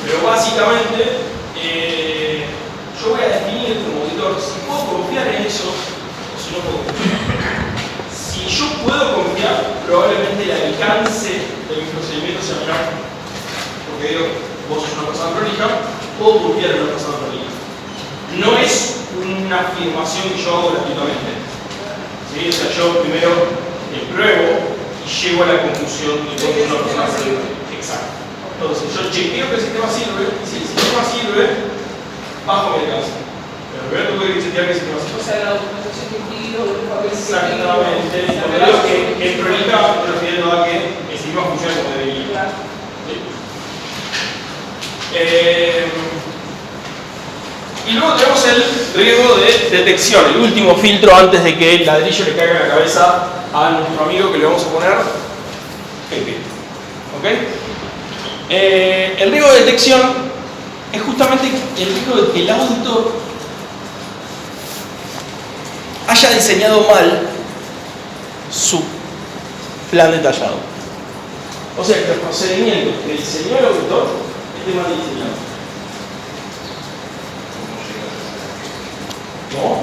Speaker 1: Pero básicamente, yo voy a definir como auditor si puedo confiar en eso o si no puedo confiar. Si yo puedo confiar, probablemente el alcance de mis procedimientos sea menor. Porque digo, vos sos una persona prolija, puedo confiar en una persona prolija. No es una afirmación que yo hago gratuitamente. ¿Sí? O sea, yo primero pruebo y llego a la conclusión de que es una persona prolija. Exacto. Entonces, yo chequeo que el sistema sirve, y si el sistema sirve, bajo mi alcance. Pero primero tengo que chequear que el sistema sirve.
Speaker 5: O sea, la documentación que pido, los papeles.
Speaker 1: Exactamente. Cuando digo que es prolija, me refiero a que el sistema funcione como debería.
Speaker 5: Claro.
Speaker 1: ¿Sí? Y luego tenemos el riesgo de detección, el último filtro antes de que el ladrillo le caiga en la cabeza a nuestro amigo que le vamos a poner Pepe. ¿Ok? El riesgo de detección es justamente el riesgo de que el auditor haya diseñado mal su plan detallado. O sea, que los procedimientos que diseñó el auditor estén mal diseñados. ¿No?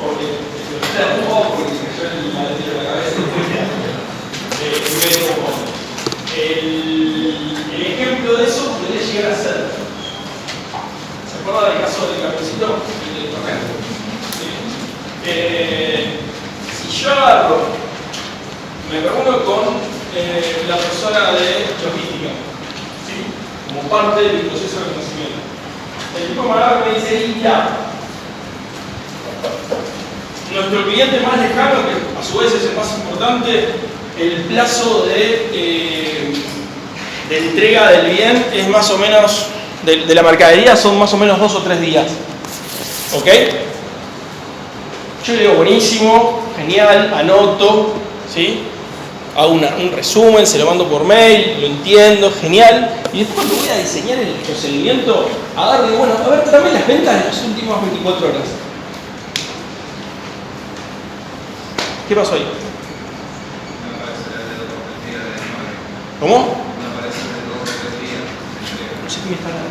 Speaker 1: Porque se me la ladrillo en la cabeza el ejemplo de eso podría llegar a ser, ¿se acuerda del caso del camioncito y del torneo? Si yo agarro, me reúno con la persona de logística, ¿sí? Como parte del proceso de conocimiento. El tipo me agarra y me dice, ya, nuestro cliente más lejano, que a su vez es el más importante, el plazo de entrega del bien es más o menos, de la mercadería son más o menos 2 o 3 días. ¿Ok? Yo le digo, buenísimo, genial, anoto, ¿sí? Hago un resumen, se lo mando por mail, lo entiendo, genial. Y después cuando voy a diseñar el procedimiento, agarro y digo, bueno, a ver, tráeme las ventas de las últimas 24 horas. ¿Qué pasó ahí? ¿Cómo?
Speaker 8: No aparece de 2 o 3 días.
Speaker 1: No sé qué me está dando.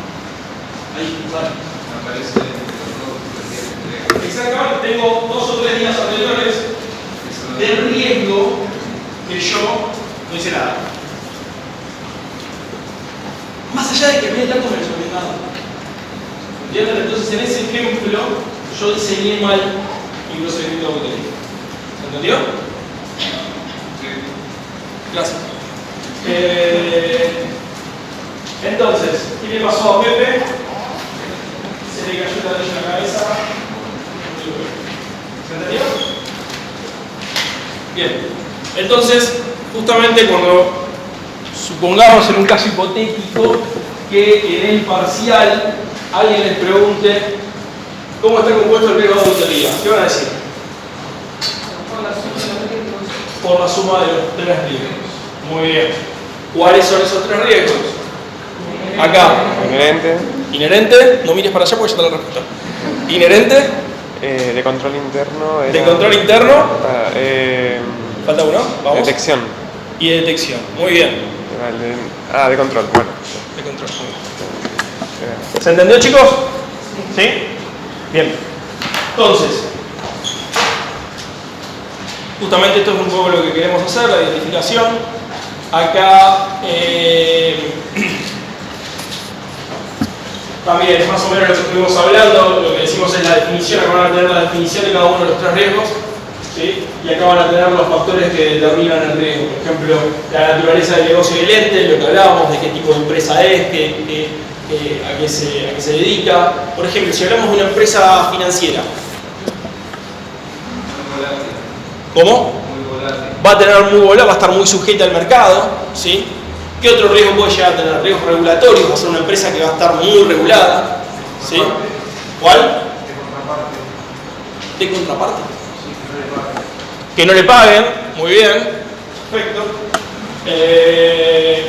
Speaker 1: Ahí, ¿sabes?
Speaker 8: No aparece de 2 o 3 días de entrega.
Speaker 1: Exactamente, tengo 2 o 3 días anteriores de riesgo que yo no hice nada. Más allá de que a mí el dato me resolvió nada. ¿Entienden? Entonces en ese ejemplo yo diseñé mal mi procedimiento auditorio. ¿Se entendió?
Speaker 8: Sí.
Speaker 1: Gracias. Entonces, ¿qué le pasó a Pepe? Se le cayó el ladrillo en la cabeza. ¿Se entendió? Bien. Entonces, justamente cuando supongamos en un caso hipotético que en el parcial alguien les pregunte cómo está compuesto el riesgo de auditoría, ¿qué van a decir?
Speaker 5: Con las
Speaker 1: por la suma de los 3 riesgos. Muy bien. ¿Cuáles son esos 3 riesgos? Acá.
Speaker 10: Inherente.
Speaker 1: Inherente, no mires para allá porque ya está la respuesta. Inherente.
Speaker 10: De control interno.
Speaker 1: De control interno. Falta uno. Vamos.
Speaker 10: Detección.
Speaker 1: Y de detección. Muy bien.
Speaker 10: De control. Bueno.
Speaker 1: De control. Muy bien. ¿Se entendió, chicos? ¿Sí? Bien. Entonces, justamente esto es un poco lo que queremos hacer, la identificación. Acá también es más o menos lo que estuvimos hablando, lo que decimos es la definición. Acá van a tener la definición de cada uno de los 3 riesgos, ¿sí? Y acá van a tener los factores que determinan el riesgo. Por ejemplo, la naturaleza del negocio del ente, lo que hablábamos, de qué tipo de empresa es, a qué se dedica. Por ejemplo, si hablamos de una empresa financiera, ¿cómo? Va a tener muy volátil, va a estar muy sujeta al mercado, ¿sí? ¿Qué otro riesgo puede llegar a tener? Riesgos regulatorios, va a ser una empresa que va a estar muy regulada, ¿sí? ¿Cuál? De contraparte. Que no le paguen, muy bien, perfecto.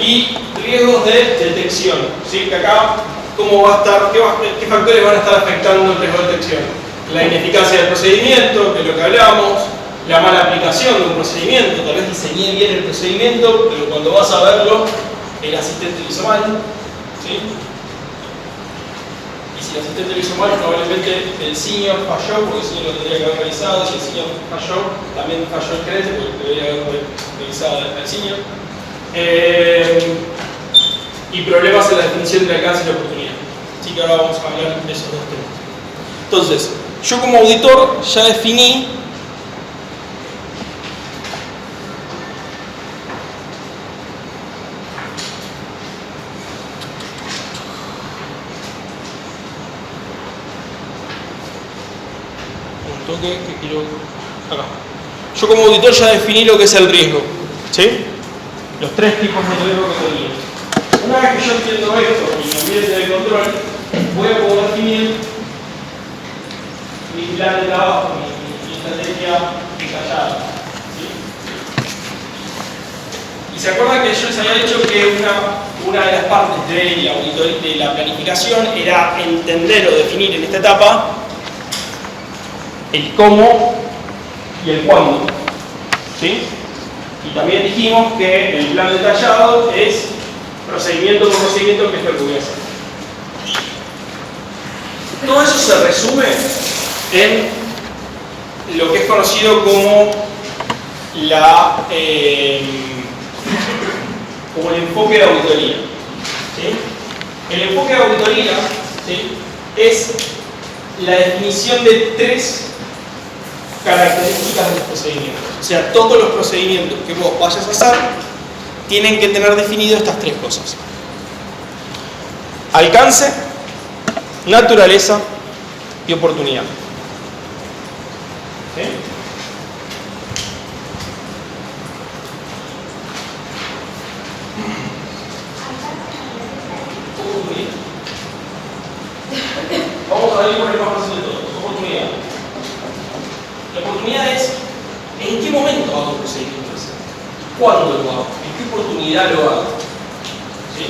Speaker 1: Y riesgos de detección, ¿sí? Que acá, ¿cómo va a estar? ¿Qué factores van a estar afectando el riesgo de detección? La ineficacia del procedimiento, que es lo que hablamos. La mala aplicación de un procedimiento, tal vez diseñé bien el procedimiento, pero cuando vas a verlo, el asistente lo hizo mal, ¿sí? Y si el asistente lo hizo mal, probablemente el senior falló, porque el senior lo tendría que haber revisado. Si el senior falló, también falló el gerente, porque debería haber revisado al senior. Y problemas en la definición del alcance y la oportunidad. Así que ahora vamos a hablar de esos 2 temas. Entonces, yo como auditor ya definí que quiero acá. Yo como auditor ya definí lo que es el riesgo, ¿sí? Los 3 tipos de riesgo que tenía. Una vez que yo entiendo esto y mi ambiente de control, voy a poder definir mi plan de trabajo, mi estrategia detallada, ¿sí? Y se acuerdan que yo les había dicho que una de las partes de la planificación era entender o definir en esta etapa el cómo y el cuándo, ¿sí? Y también dijimos que el plan detallado es procedimiento por procedimiento, que es lo que voy a hacer. Todo eso se resume en lo que es conocido como como el enfoque de auditoría, ¿sí? El enfoque de auditoría, ¿sí?, es la definición de 3 características de los procedimientos. O sea, todos los procedimientos que vos vayas a hacer tienen que tener definido estas 3 cosas: alcance, naturaleza y oportunidad. ¿Sí? Vamos a ir por el más fácil de todos: oportunidad. La oportunidad es en qué momento hago un procedimiento ese, cuándo lo hago, en qué oportunidad lo hago. ¿Sí?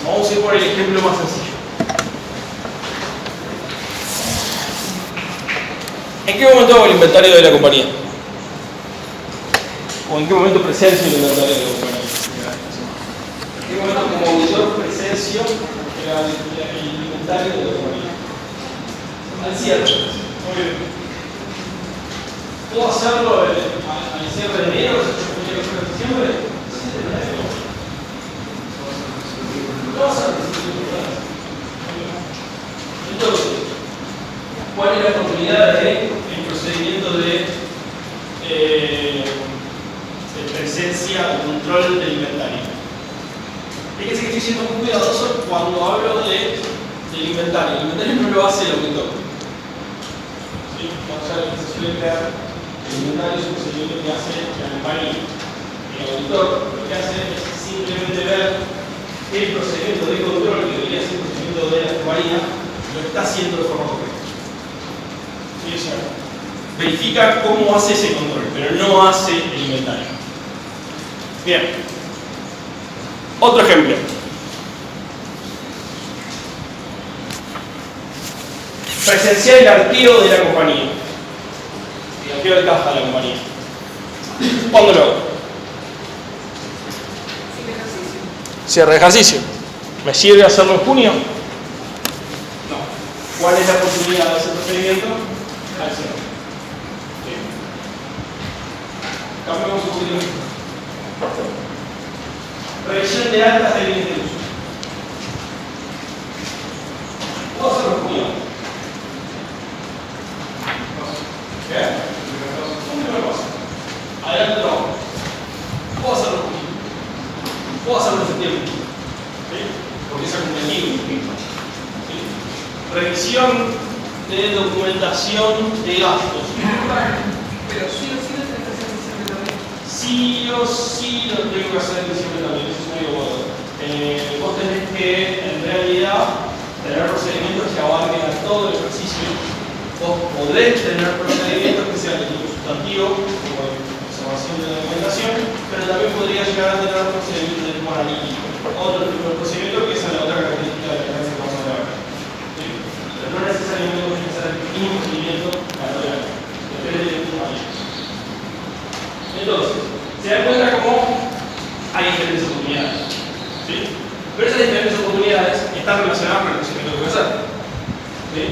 Speaker 1: Vamos a ir por el ejemplo más sencillo. ¿En qué momento hago el inventario de la compañía? ¿O en qué momento presencio el inventario de la compañía? ¿En qué momento como auditor presencio el inventario de la compañía? Al cierre. Muy bien. ¿Puedo hacerlo al cierre de enero? ¿Al cierre de diciembre? Entonces, ¿cuál es la oportunidad del procedimiento de presencia o control del inventario? Fíjense que estoy siendo muy cuidadoso cuando hablo del inventario. El inventario no lo hace el auditor. ¿Sí? Cuando se suele crear el inventario es un procedimiento que hace la compañía. El auditor lo que hace es simplemente ver el procedimiento de control, que debería ser un procedimiento procedimiento de la compañía, lo está haciendo de forma correcta. ¿Sí? O sea, verifica cómo hace ese control, pero no hace el inventario. Bien. Otro ejemplo. Presenciar el arqueo de la compañía. El arqueo de caja de la compañía. ¿Cuándo lo hago? Cierre de ejercicio. ¿Me sirve hacerlo en junio? No. ¿Cuál es la oportunidad de ese procedimiento? Al cierre. Cambiamos un poquito. Revisión de altas de bienes de uso. ¿Puedo hacerlo en junio? ¿Qué? ¿Cómo lo pasa? Adelante trabajo. ¿Puedo hacerlo en junio? ¿Puedo hacerlo en septiembre? ¿Sí? Porque es acumulativo. ¿Sí? Revisión de documentación de gastos.
Speaker 5: Pero sí o sí lo tenés que hacer en diciembre también.
Speaker 1: Sí o sí lo tengo que hacer en diciembre también, eso es muy bueno. Vos tenés que, en realidad, tener procedimientos que abarquen a todo el ejercicio. Vos podés tener procedimientos que sean de tipo sustantivo, como observación de la documentación, pero también podría llegar a tener procedimientos de tipo analítico. Otro tipo de procedimiento que es la otra característica de la clase que vamos a ver. ¿Sí? Pero no necesariamente vos tenés que hacer el mismo procedimiento para todo el año. Depende de tu manera. Entonces, se dan cuenta cómo hay diferentes oportunidades. ¿Sí? Pero esas diferentes oportunidades están relacionadas con el procedimiento que voy a hacer. ¿Sí?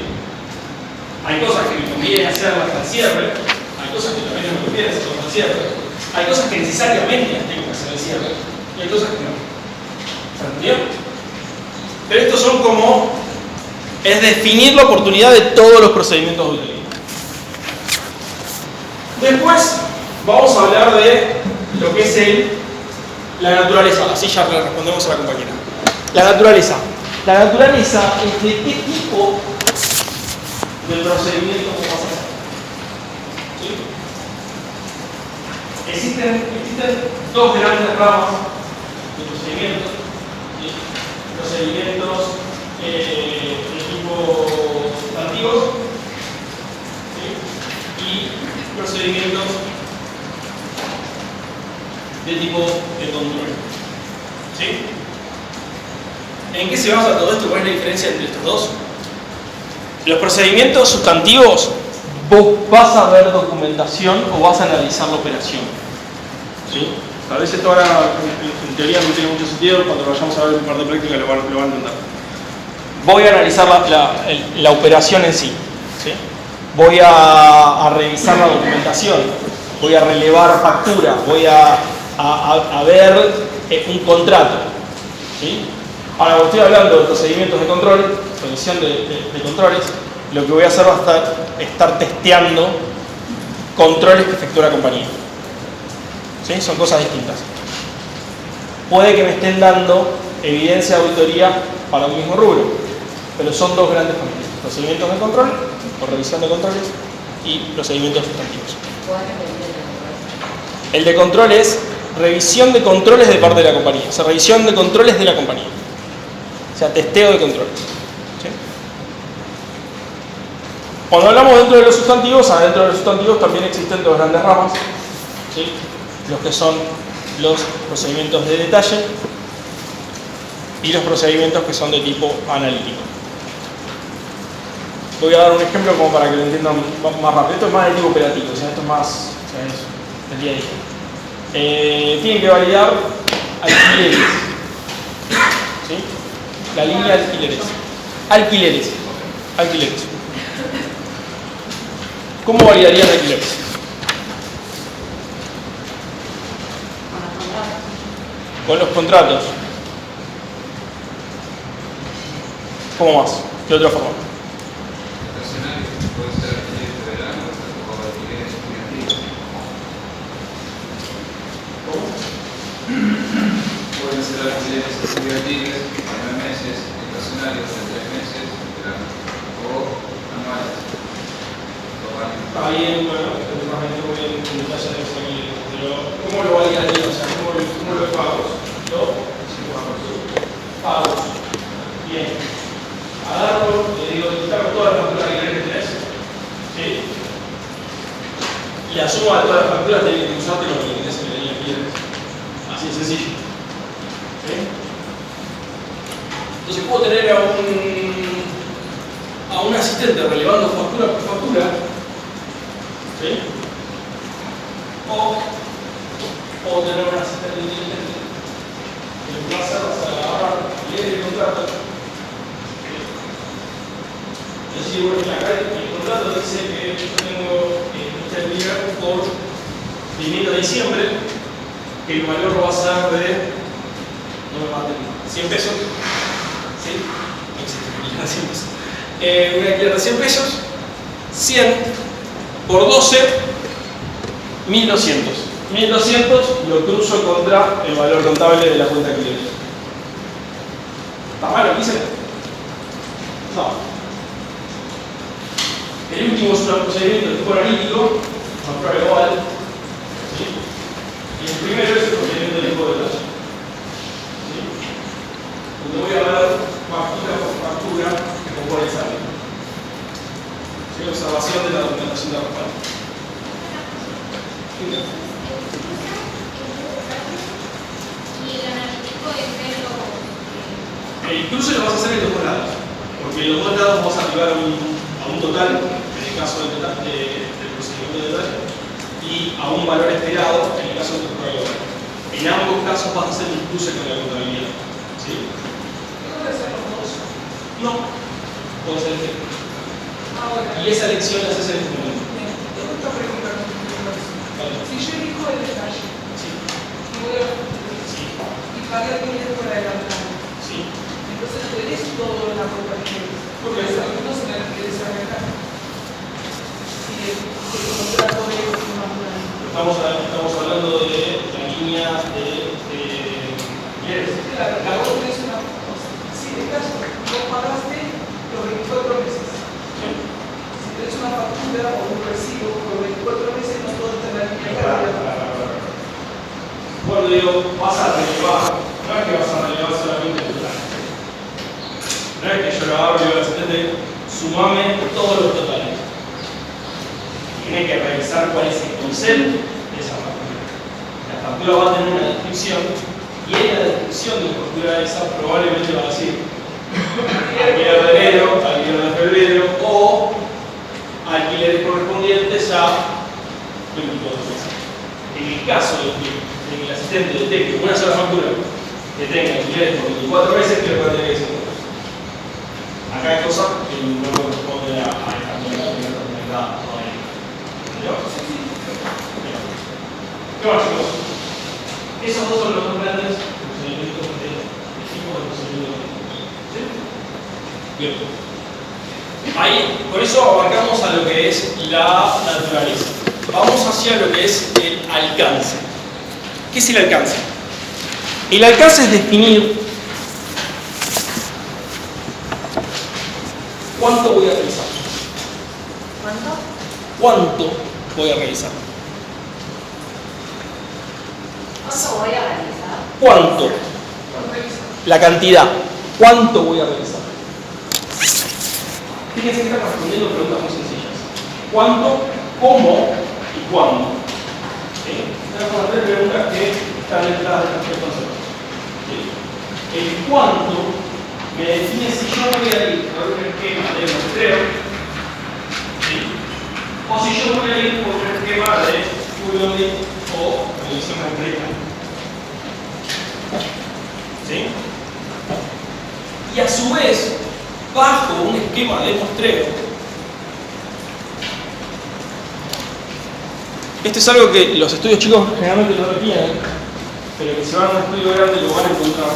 Speaker 1: Hay cosas que me conviene hacerlas hasta el cierre, hay cosas que también no me conviene hacerlas hasta el cierre, hay cosas que necesariamente las tengo que hacer al cierre y hay cosas que no. ¿Se entendió? Pero estos son como, es definir la oportunidad de todos los procedimientos de utilidad. Después vamos a hablar de lo que es la naturaleza. Así ya le respondemos a la compañera. La naturaleza. La naturaleza es de qué tipo de procedimiento vamos a hacer. ¿Sí? Existen dos grandes ramas de procedimientos. ¿Sí? Procedimientos de tipo sustantivos, ¿sí? Y procedimientos de tipo de control. ¿Sí? ¿En qué se basa todo esto? ¿Cuál es la diferencia entre estos dos? Los procedimientos sustantivos, vos vas a ver documentación o vas a analizar la operación. ¿Sí? Tal vez esto ahora en teoría no tiene mucho sentido, cuando lo vayamos a ver en parte práctica lo van a entender. Voy a analizar la operación en sí. ¿Sí? Voy a revisar la documentación, voy a relevar factura, voy a ver un contrato. ¿Sí? Ahora, cuando estoy hablando de procedimientos de control, revisión de controles, lo que voy a hacer va a estar testeando controles que efectúa la compañía. ¿Sí? Son cosas distintas. Puede que me estén dando evidencia de auditoría para un mismo rubro, pero son dos grandes familias: procedimientos de control o revisión de controles y procedimientos sustantivos. El de control es revisión de controles de parte de la compañía, o sea, revisión de controles de la compañía. O sea, testeo de control. ¿Sí? Cuando hablamos dentro de los sustantivos, adentro de los sustantivos también existen dos grandes ramas. ¿Sí? Los que son los procedimientos de detalle y los procedimientos que son de tipo analítico. Voy a dar un ejemplo como para que lo entiendan más rápido. Esto es más de tipo operativo, o sea, esto es más es el día a día. Tienen que validar alquileres. ¿Sí? La línea alquileres. Alquileres. ¿Cómo validarían alquileres? Con los contratos. ¿Cómo más? ¿Qué otra forma?
Speaker 8: Puede ser alquileres de verano o alquileres estudiantiles.
Speaker 1: ¿Cómo?
Speaker 8: Pueden ser alquileres estudiantiles de 9 meses, estacionarios de 3 meses, verano, o anuales.
Speaker 1: Está bien, bueno, realmente muy bien en detalle de eso aquí, pero ¿cómo lo validaría? O sea, ¿cómo lo pagos? Pagos. Bien. Y la suma de todas las facturas tiene que usarte los límites que le pierdes. Así de sencillo. ¿Sí? Entonces puedo tener a un asistente relevando factura por factura. ¿Sí? O tener un asistente inteligente que lo que va a hacer es agarrar, leer el contrato. Es decir, bueno, acá el contrato dice que yo tengo esta liga por primero de diciembre, que el valor va a ser de, no me maten, 100 pesos. ¿Sí? No existe una alquiler de 100 pesos. Un alquiler de 100 pesos, 100 por 12, 1200. 1200 lo cruzo contra el valor contable de la cuenta de alquiler. ¿Está mal lo que hice? No. El último es un procedimiento de tipo analítico, factura global. ¿Sí? Y el primero es el procedimiento de tipo de detalle. ¿Sí? Donde voy a ver factura por factura como por examen. ¿Sí? Observación de la documentación de respaldo.
Speaker 6: Y el analítico es de los...
Speaker 1: El cruce lo vas a hacer en los dos lados, porque en los dos lados vas a arribar a un total, en el caso del procedimiento de detalle, y a un valor esperado, en el caso del factura global. En ambos casos vas a hacer un cruce con la contabilidad. ¿Sí?
Speaker 5: ¿No puede ser los dos?
Speaker 1: No, puedes elegir.
Speaker 5: Ahora,
Speaker 1: Y esa elección la haces en este momento.
Speaker 5: tengo otra pregunta.
Speaker 1: Vale.
Speaker 5: Si yo elijo el detalle,
Speaker 1: Sí.
Speaker 5: voy a
Speaker 1: Sí.
Speaker 5: y pagué el dinero por adelantado,
Speaker 1: Sí.
Speaker 5: entonces no tenés todo la cuota que quieres.
Speaker 1: ¿Por qué?
Speaker 5: No se me quieres arreglar. Si el contrato es una buena.
Speaker 1: Estamos hablando de la línea de ¿quieres?
Speaker 5: Claro, la vos tenés una. Si de caso vos pagaste los 24 meses.
Speaker 1: Sí.
Speaker 5: Si tenés una factura o un recibo por 24 meses, no todo está en la línea de carga.
Speaker 1: Bueno, digo, vas a relevar, no es que vas a relevar solamente el total. No es que yo lo abro y digo al asistente, sumame todos los totales. Tiene que revisar cuál es el concepto de esa factura. La factura va a tener una descripción y en la descripción de la factura esa probablemente va a decir alquiler de enero, alquiler de febrero o alquileres correspondientes a 24 meses. En el caso de que el asistente detecte una sola factura que tenga alquileres por 24 meses, que le puede tener que decir. Acá hay cosas que no corresponden a esta comunidad que no está conectada todavía. ¿Entendió? ¿Qué más, chicos? Esos dos son los dos grandes procedimientos de tipo de procedimiento. ¿Sí? Bien. Ahí, por eso abarcamos a lo que es la naturaleza. Vamos hacia lo que es el alcance. ¿Qué es el alcance? El alcance es definir cuánto voy a realizar. ¿Cuánto voy a realizar?
Speaker 3: ¿Cuánto voy a realizar?
Speaker 1: ¿Cuánto? La cantidad. ¿Cuánto voy a realizar? Fíjense que están respondiendo preguntas muy sencillas. ¿Cuánto? ¿Cómo? ¿Y cuándo? ¿Sí? Estas son las tres preguntas que están detrás de estos tres conceptos. ¿Sí? El cuánto me define si yo voy a ir por un esquema de muestreo, ¿sí? O si yo voy a ir por un esquema de full loading o revisión completa. ¿Sí? Y a su vez, bajo un esquema de muestreo, esto es algo que los estudios chicos generalmente no lo tienen, pero que si van a un estudio grande lo van a encontrar.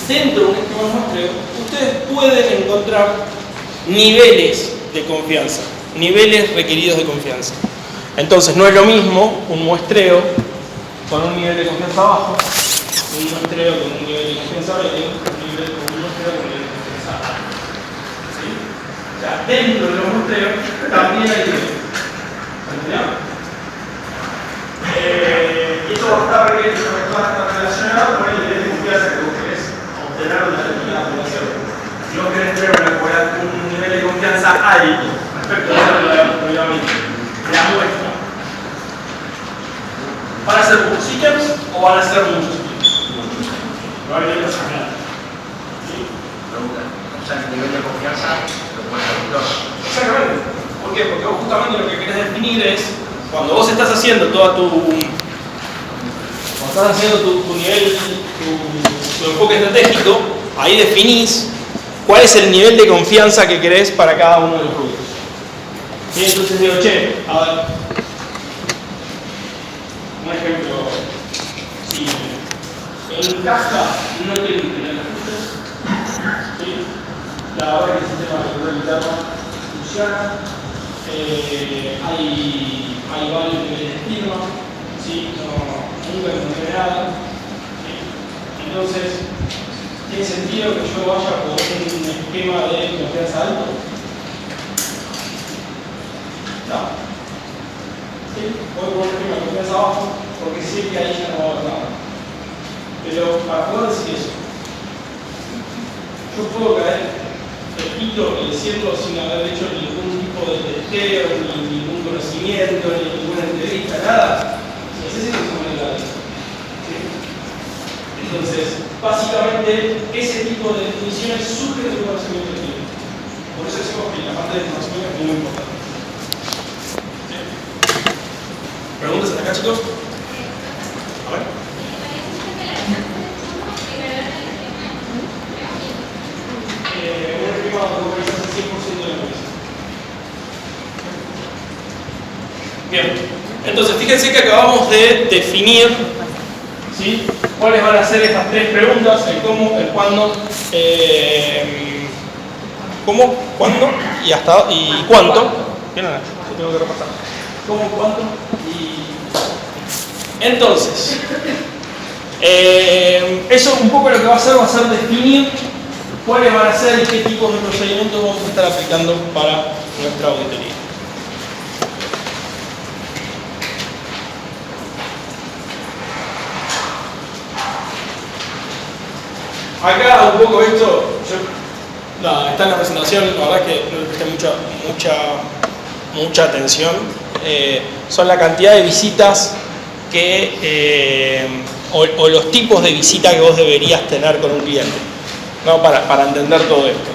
Speaker 1: Dentro de un esquema de muestreo, ustedes pueden encontrar niveles de confianza, niveles requeridos de confianza. Entonces, no es lo mismo un muestreo con un nivel de confianza bajo, un muestreo con un nivel de confianza medio, un muestreo con un nivel de confianza alto. ¿Sí? O sea, dentro de los muestreos también hay niveles. ¿Entendido? Y eso va a estar relacionado con el nivel de confianza que vos querés obtener de una determinada población. Si vos querés tener un nivel de confianza alto respecto a lo que habíamos previamente, la muestra. ¿Van a ser pocos ítems o van a ser muchos ítems? Probablemente sea nada. ¿Sí?
Speaker 8: Pregunta. O sea, el nivel de confianza lo pone el auditor.
Speaker 1: Exactamente. ¿Por qué? Porque vos justamente lo que querés definir es, cuando vos estás haciendo toda tu... Cuando estás haciendo tu nivel, tu enfoque estratégico, ahí definís cuál es el nivel de confianza que querés para cada uno de los rubros. ¿Sí? Entonces digo, che, a ver, un ejemplo simple. En caja no tiene que tener ajustes. ¿Sí? La verdad que el sistema de control interno funciona. Hay varios niveles de firma. ¿Sí? Nunca encontré nada. ¿Sí? Entonces, ¿tiene sentido que yo vaya por un esquema de confianza alto? No. ¿Sí? Voy por un esquema de confianza bajo porque sé que ahí ya no va a haber nada. Pero para poder decir eso, yo puedo caer repito y decirlo sin haber hecho ningún tipo de testeo, ni ningún conocimiento, ni ninguna entrevista, nada. Necesito que se me la vida. ¿Sí? Entonces, básicamente, ese tipo de definiciones surgen de un conocimiento técnico. Por eso decimos que la parte de conocimiento es muy importante. ¿Sí? ¿Preguntas hasta acá, chicos? A ver. Un esquema de organización 100% de la empresa. Bien, entonces fíjense que acabamos de definir, ¿sí?, cuáles van a ser estas tres preguntas: el cómo, el cuándo, cómo, cuándo y cuánto. Bien, yo tengo que repasar. Cómo, cuánto y... Entonces, eso un poco lo que va a ser definir cuáles van a ser y qué tipos de procedimientos vamos a estar aplicando para nuestra auditoría. Acá un poco esto, está en la presentación, la verdad es que no le presté mucha atención. Son la cantidad de visitas que, o los tipos de visita que vos deberías tener con un cliente, ¿no? Para entender todo esto.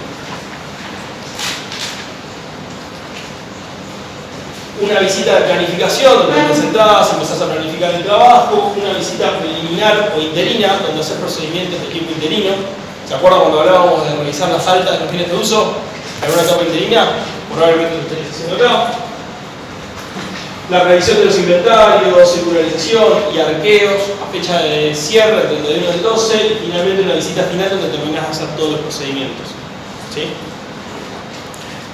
Speaker 1: Una visita de planificación, donde te sentás y empezás a planificar el trabajo. Una visita preliminar o interina, donde haces procedimientos de tipo interino. ¿Se acuerdan cuando hablábamos de revisar las altas de los fines de uso? ¿Alguna etapa interina? Probablemente lo estéis haciendo acá. La revisión de los inventarios, circularización y arqueos a fecha de cierre, del 31 del 12, y finalmente una visita final donde terminás de hacer todos los procedimientos. ¿Sí?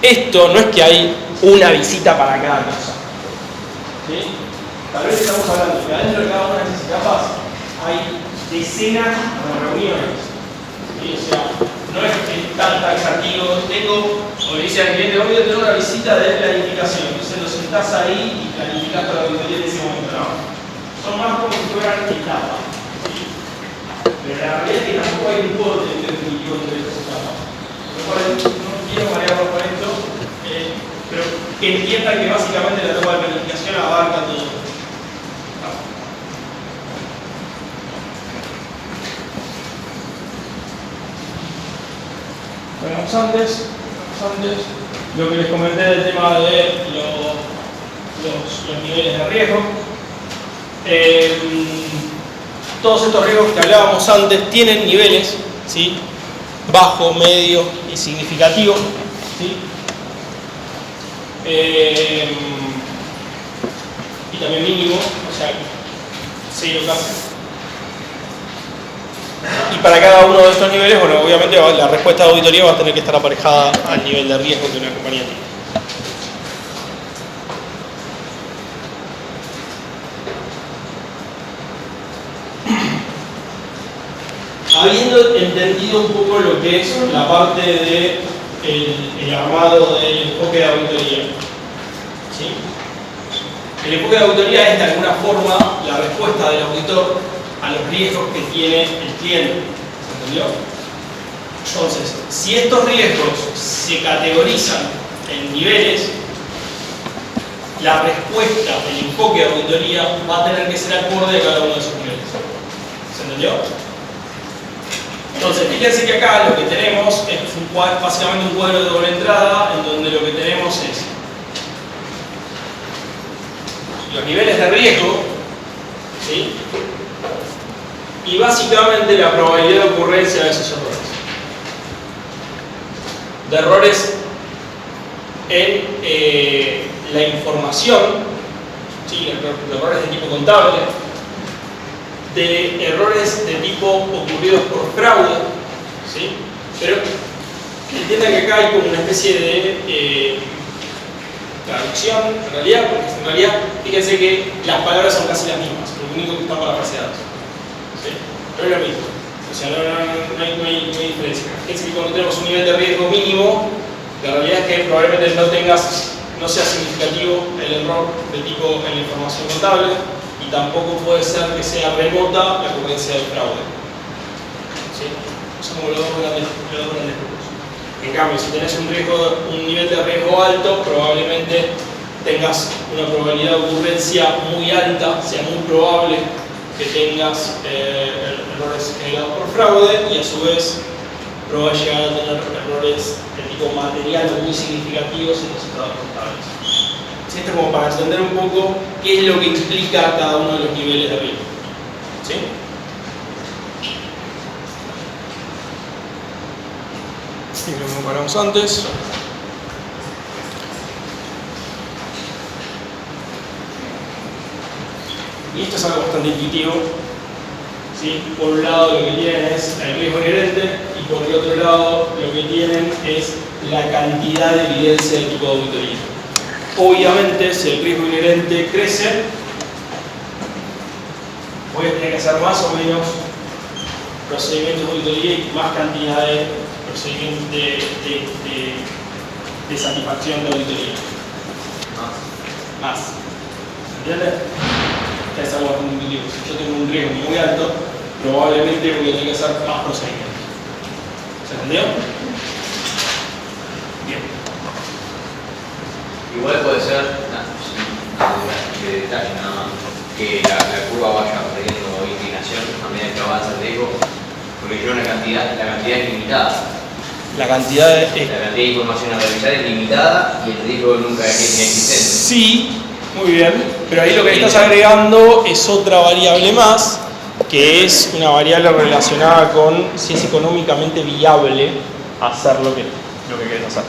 Speaker 1: Esto no es que hay una visita para cada cosa. ¿Sí? Tal vez estamos hablando que adentro de cada una de esas etapas hay decenas de reuniones. ¿Sí? O sea, no es que es tan taxativo. Como le dice al cliente, hoy tengo una visita de planificación. Entonces lo sentás ahí y planificás toda la auditoría en ese momento. No. Son más como si fueran etapas. ¿Sí? Pero la realidad es que tampoco hay un corte definitivo entre esas etapas. No quiero marearlo con esto, pero que entiendan que básicamente la toma de planificación abarca todo. Veamos antes lo que les comenté del tema de los niveles de riesgo. Todos estos riesgos que hablábamos antes tienen niveles, ¿sí? Bajo, medio y significativo, ¿sí? Y también mínimo, o sea, 0 casi. Y para cada uno de estos niveles, bueno, obviamente la respuesta de auditoría va a tener que estar aparejada al nivel de riesgo que una compañía tiene. Habiendo entendido un poco lo que es la parte de el armado del enfoque de auditoría, ¿sí? El enfoque de auditoría es de alguna forma la respuesta del auditor a los riesgos que tiene el cliente, ¿entendió? Entonces, si estos riesgos se categorizan en niveles, la respuesta, el enfoque de auditoría va a tener que ser acorde a cada uno de esos niveles. ¿Se entendió? Entonces, fíjense que acá lo que tenemos es básicamente un cuadro de doble entrada en donde lo que tenemos es los niveles de riesgo, ¿sí? Y básicamente la probabilidad de ocurrencia de esos errores. De errores en la información, ¿sí? De errores de tipo contable, de errores de tipo ocurridos por fraude, ¿sí? Pero entiendan que acá hay como una especie de traducción, en realidad, porque en realidad, fíjense que las palabras son casi las mismas, lo único que están parafraseadas, ¿sí? Pero es lo mismo, o sea, no hay diferencia. Fíjense que cuando tenemos un nivel de riesgo mínimo, la realidad es que probablemente no sea significativo el error de tipo en la información contable, y tampoco puede ser que sea remota la ocurrencia del fraude. ¿Sí? Son como los dos grandes grupos. En cambio, si tenés un nivel de riesgo alto, probablemente tengas una probabilidad de ocurrencia muy alta, sea muy probable que tengas errores generados por fraude, y a su vez probable llegar a tener errores de tipo material muy significativos en los estados contables. Esto es como para entender un poco qué es lo que implica cada uno de los niveles de riesgo. ¿Sí? Y lo que comparamos antes. Y esto es algo bastante intuitivo. ¿Sí? Por un lado lo que tienen es el riesgo inherente, y por el otro lado lo que tienen es la cantidad de evidencia del tipo de auditoría. Obviamente, si el riesgo inherente crece, voy a tener que hacer más o menos procedimientos de auditoría y más cantidad de procedimientos de satisfacción de auditoría. Más. ¿Entiendes? Es algo bastante intuitivo. Si yo tengo un riesgo muy alto, probablemente voy a tener que hacer más procedimientos. ¿Se entendió? Bien.
Speaker 2: Igual puede ser, de detalle nada más, que la curva vaya perdiendo inclinación a medida que avanza el riesgo, porque yo la cantidad es limitada.
Speaker 1: La cantidad
Speaker 2: de información a revisar es limitada y el riesgo nunca es inexistente.
Speaker 1: Sí, muy bien, pero ahí lo que estás agregando es otra variable más, que es una variable relacionada con si es económicamente viable hacer lo que querés hacer.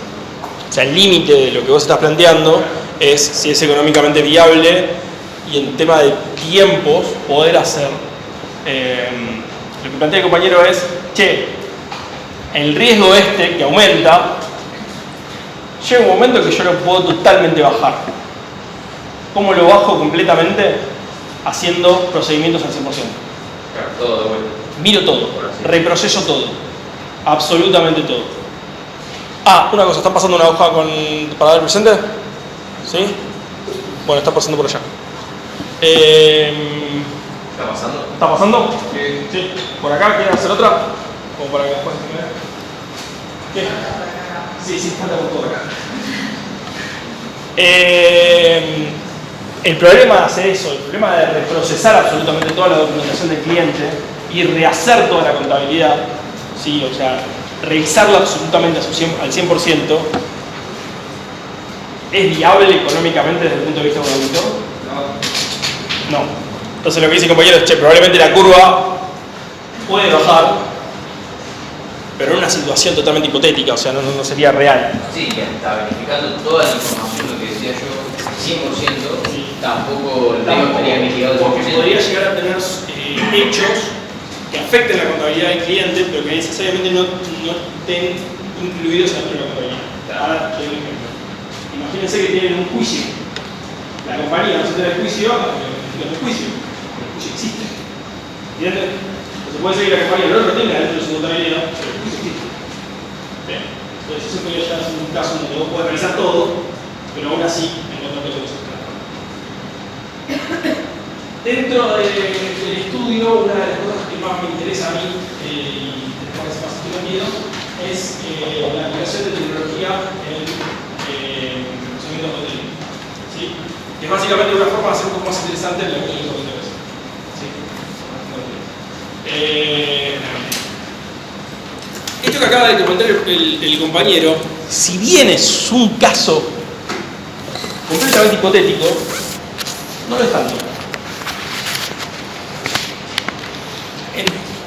Speaker 1: O sea, el límite de lo que vos estás planteando es si es económicamente viable, y en tema de tiempos poder hacer. Lo que plantea el compañero es, che, el riesgo que aumenta, llega un momento que yo lo puedo totalmente bajar. ¿Cómo lo bajo completamente? Haciendo procedimientos al 100%.
Speaker 2: Claro, todo de vuelta.
Speaker 1: Miro todo, reproceso todo, absolutamente todo. Ah, una cosa, ¿están pasando una hoja para dar el presente? ¿Sí? Bueno, está pasando por allá.
Speaker 2: ¿Está pasando?
Speaker 1: ¿Está pasando? Sí. ¿Por acá quieren hacer otra? ¿O para que después ¿qué? Sí, falta por todo acá. El problema de hacer eso, el problema de reprocesar absolutamente toda la documentación del cliente y rehacer toda la contabilidad, ¿sí? O sea, revisarlo absolutamente al 100%, ¿es viable económicamente desde el punto de vista de un auditor? No. Entonces lo que dice el compañero es, che, probablemente la curva puede bajar, pero en una situación totalmente hipotética, o sea, no sería real.
Speaker 2: Sí, que está verificando toda la información, lo que decía yo, 100%, sí. Tampoco el riesgo estaría mitigado al 100%.
Speaker 1: Porque podría llegar a tener hechos que afecten la contabilidad del cliente, pero que necesariamente no estén incluidos dentro de la contabilidad. Ahora te doy un ejemplo. Imagínense que tienen un juicio. La compañía no se tiene el juicio, no es juicio. El juicio existe. ¿Entiendes? Entonces puede ser que la compañía no lo tenga dentro de su contabilidad, pero el juicio existe. ¿Bien? Entonces eso podría llegar a ser un caso donde vos podés realizar todo, pero aún así encontrarte con eso. Dentro del estudio, una de las cosas que más me interesa a mí y me parece más entretenido es la aplicación de tecnología en procedimientos de hotel. ¿Sí? Es básicamente una forma de hacer un poco más interesante la línea de auditores. ¿Sí? Esto que acaba de comentar el compañero, si bien es un caso completamente hipotético, no lo es tanto.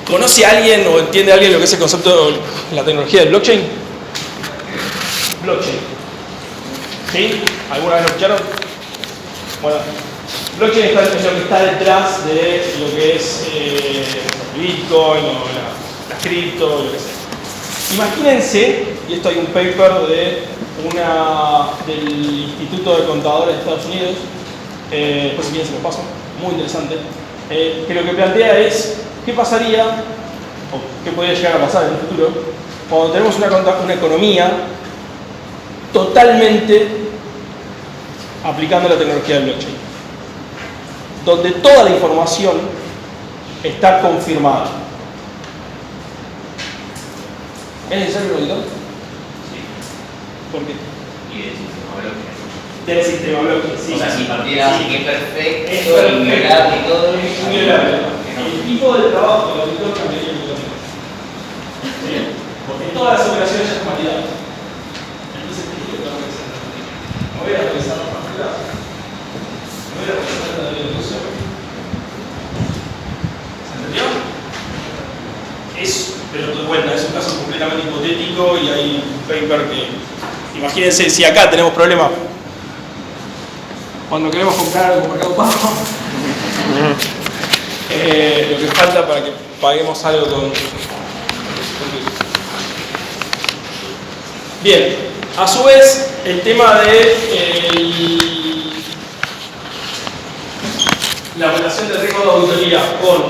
Speaker 1: ¿Conoce a alguien o entiende a alguien lo que es el concepto, la tecnología del blockchain? Blockchain. ¿Sí? ¿Alguna vez lo escucharon? Bueno, blockchain es lo que está detrás de lo que es Bitcoin o las cripto, lo que sea. Imagínense, y esto hay un paper del Instituto de Contadores de Estados Unidos, después si quieren se lo paso, muy interesante, que lo que plantea es qué pasaría, o qué podría llegar a pasar en el futuro, cuando tenemos una economía totalmente aplicando la tecnología del blockchain, donde toda la información está confirmada. ¿Es necesario un auditor?
Speaker 2: Sí.
Speaker 1: ¿Por qué?
Speaker 2: Y del sistema blockchain.
Speaker 1: Del sistema blockchain, sí.
Speaker 2: O sea, si partiera así que es perfecto,
Speaker 1: Es perfecto.
Speaker 2: inviolable y todo
Speaker 1: Es
Speaker 2: eso.
Speaker 1: inviolable. El tipo de trabajo del auditor cambiaría completamente. ¿Sí? Porque todas las operaciones ya están validadas. Entonces, ¿qué es lo que tengo que hacer? Me voy a revisar las partidas. Me voy a revisar la de negocio. ¿Se entendió? Pero de vuelta, es un caso completamente hipotético y hay un paper que... Imagínense si acá tenemos problemas cuando queremos comprar algo con Mercado Pago. Lo que falta para que paguemos algo con... Bien, a su vez, el tema de la relación de riesgo de auditoría con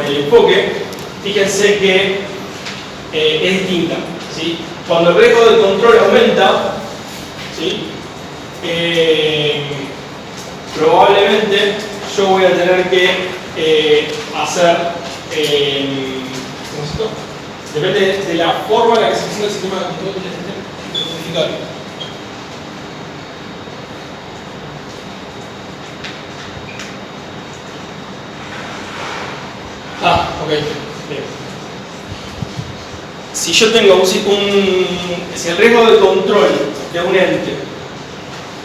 Speaker 1: el enfoque, fíjense que es distinta, ¿sí? Cuando el riesgo de control aumenta, ¿sí? Probablemente yo voy a tener que hacer, ¿cómo se llama? Depende de la forma en la que se funciona el sistema de control identificable. Ok, bien. Si yo tengo si el riesgo de control de un ente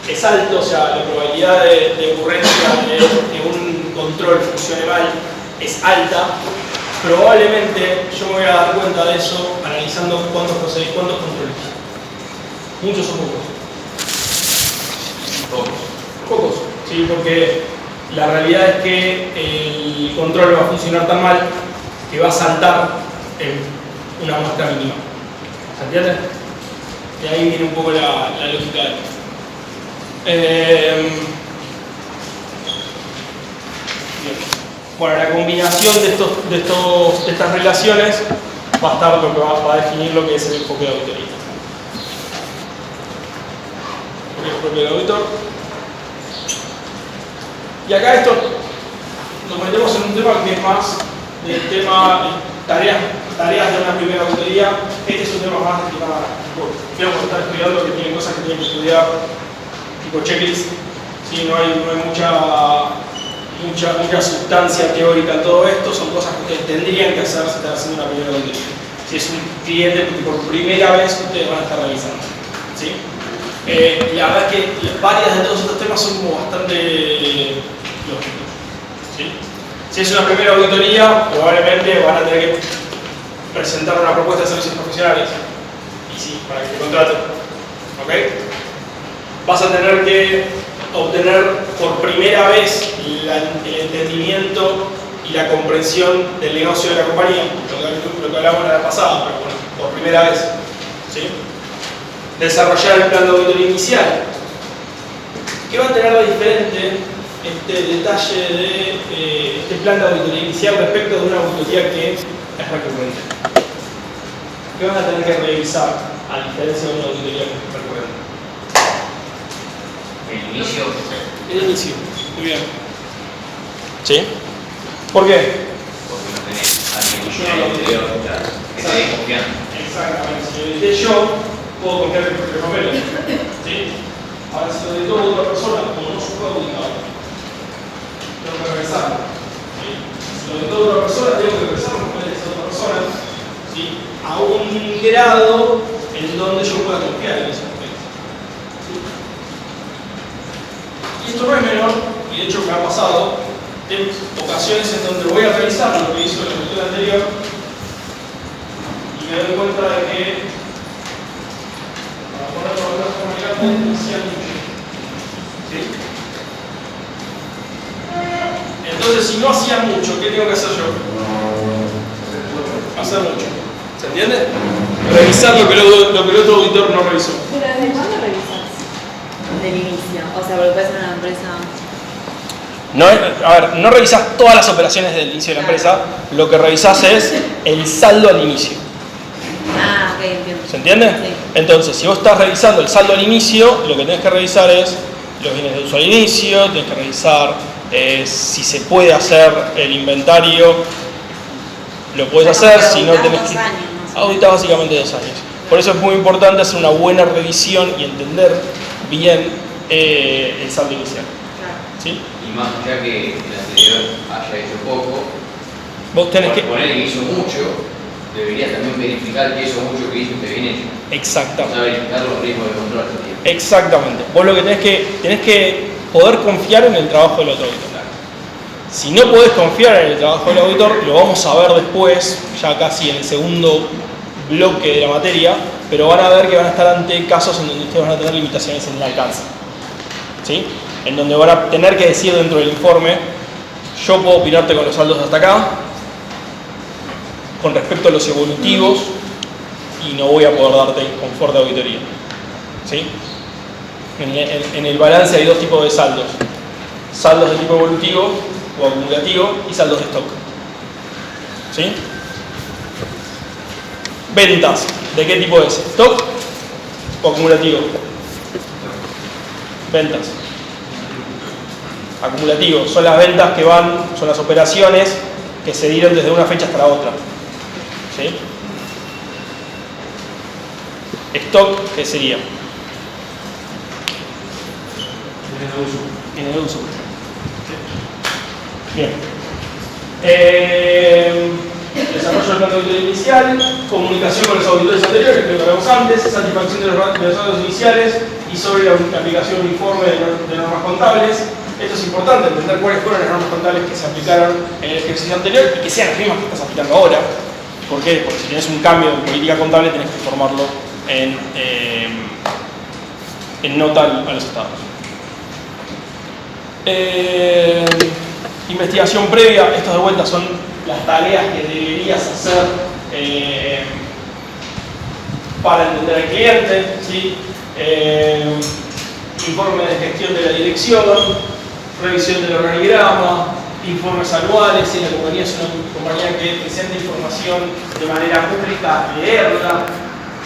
Speaker 1: es alto, o sea, la probabilidad de ocurrencia de que un control funcione mal es alta, probablemente yo me voy a dar cuenta de eso analizando cuántos controles. Muchos o pocos. Pocos, sí, porque la realidad es que el control va a funcionar tan mal que va a saltar en una muestra mínima. ¿Se entiende? Y ahí viene un poco la lógica de esto. Bueno, la combinación de estas relaciones va a estar lo que va a definir lo que es el enfoque de auditoría. El enfoque del auditor. Y acá esto nos metemos en un tema que es más del tema tareas de una primera auditoría. Este es un tema más de tema, tenemos que estar estudiando, que tienen cosas que tienen que estudiar, tipo checklist. ¿Sí? No hay mucha sustancia teórica en todo esto, son cosas que ustedes tendrían que hacer si están haciendo una primera auditoría. Si es un cliente que por primera vez ustedes van a estar realizando. ¿Sí? La verdad es que varias de todos estos temas son como bastante lógicos. ¿Sí? Si es una primera auditoría, probablemente van a tener que presentar una propuesta de servicios profesionales. Y sí, para que te contraten. ¿Ok? Vas a tener que obtener por primera vez el entendimiento y la comprensión del negocio de la compañía, lo que hablamos la vez pasada, pero bueno, por primera vez. ¿Sí? Desarrollar el plan de auditoría inicial. ¿Qué va a tener de diferente este detalle de este plan de auditoría inicial respecto de una auditoría que es recurrente? ¿Qué van a tener que revisar a diferencia de una auditoría recurrente?
Speaker 2: El inicio.
Speaker 1: El inicio, muy bien. ¿Sí? ¿Por qué?
Speaker 2: Porque no tenés alguien que te dé confianza.
Speaker 1: Exactamente. Si lo edité yo, puedo confiar en los papeles. ¿Sí? Ahora, si lo editó otra persona, esto no es menor, y de hecho me ha pasado en ocasiones en donde voy a revisar lo que hizo el auditor anterior y me doy cuenta de que, para ponerlo de otra manera, no hacía mucho. ¿Sí? Entonces, si no hacía mucho, ¿qué tengo que hacer yo? Hacer mucho. ¿Se entiende? Revisar lo que el otro auditor no revisó.
Speaker 3: ¿Pero desde cuándo revisas? Del inicio. O sea, porque puede ser una empresa.
Speaker 1: No, a ver, no revisás todas las operaciones del inicio de la empresa, lo que revisás es el saldo al inicio.
Speaker 3: Ah, ok, entiendo.
Speaker 1: ¿Se entiende?
Speaker 3: Sí.
Speaker 1: Entonces, si vos estás revisando el saldo al inicio, lo que tenés que revisar es los bienes de uso al inicio, tenés que revisar si se puede hacer el inventario, lo puedes hacer, si no tenés que... Auditar básicamente 2 años. Por eso es muy importante hacer una buena revisión y entender bien el saldo inicial. ¿Sí?
Speaker 2: Y más allá que el anterior haya hecho poco,
Speaker 1: Vos tenés que...
Speaker 2: poner que hizo mucho, deberías también verificar que eso mucho que hizo esté bien hecho.
Speaker 1: Exactamente.
Speaker 2: O sea, verificar los riesgos de control también.
Speaker 1: Exactamente. Vos lo que tenés que poder confiar en el trabajo del otro auditor. Si no podés confiar en el trabajo del auditor, lo vamos a ver después, ya casi en el segundo bloque de la materia, pero van a ver que van a estar ante casos en donde ustedes van a tener limitaciones en el alcance. ¿Sí? En donde van a tener que decir dentro del informe, yo puedo opinarte con los saldos hasta acá, con respecto a los evolutivos, y no voy a poder darte confort de auditoría. ¿Sí? En el balance hay 2 tipos de saldos. Saldos de tipo evolutivo o acumulativo y saldos de stock. ¿Sí? Ventas, ¿de qué tipo es? ¿Stock o acumulativo? Ventas. Acumulativo, son las ventas que son las operaciones que se dieron desde una fecha hasta la otra. ¿Sí? Stock, ¿qué sería? En el uso. Bien. Desarrollo del plan de auditoría inicial, comunicación con los auditores anteriores, que lo hablamos antes, satisfacción de los datos iniciales y sobre la aplicación uniforme de normas contables. Esto es importante, entender cuáles fueron las normas contables que se aplicaron en el ejercicio anterior y que sean las mismas que estás aplicando ahora. ¿Por qué? Porque si tienes un cambio en política contable tenés que informarlo en nota a los estados. Investigación previa, estos de vuelta son las tareas que deberías hacer para entender al cliente, ¿sí? Informe de gestión de la dirección, revisión del organigrama, informes anuales, si la compañía es una compañía que presenta información de manera pública, leerla,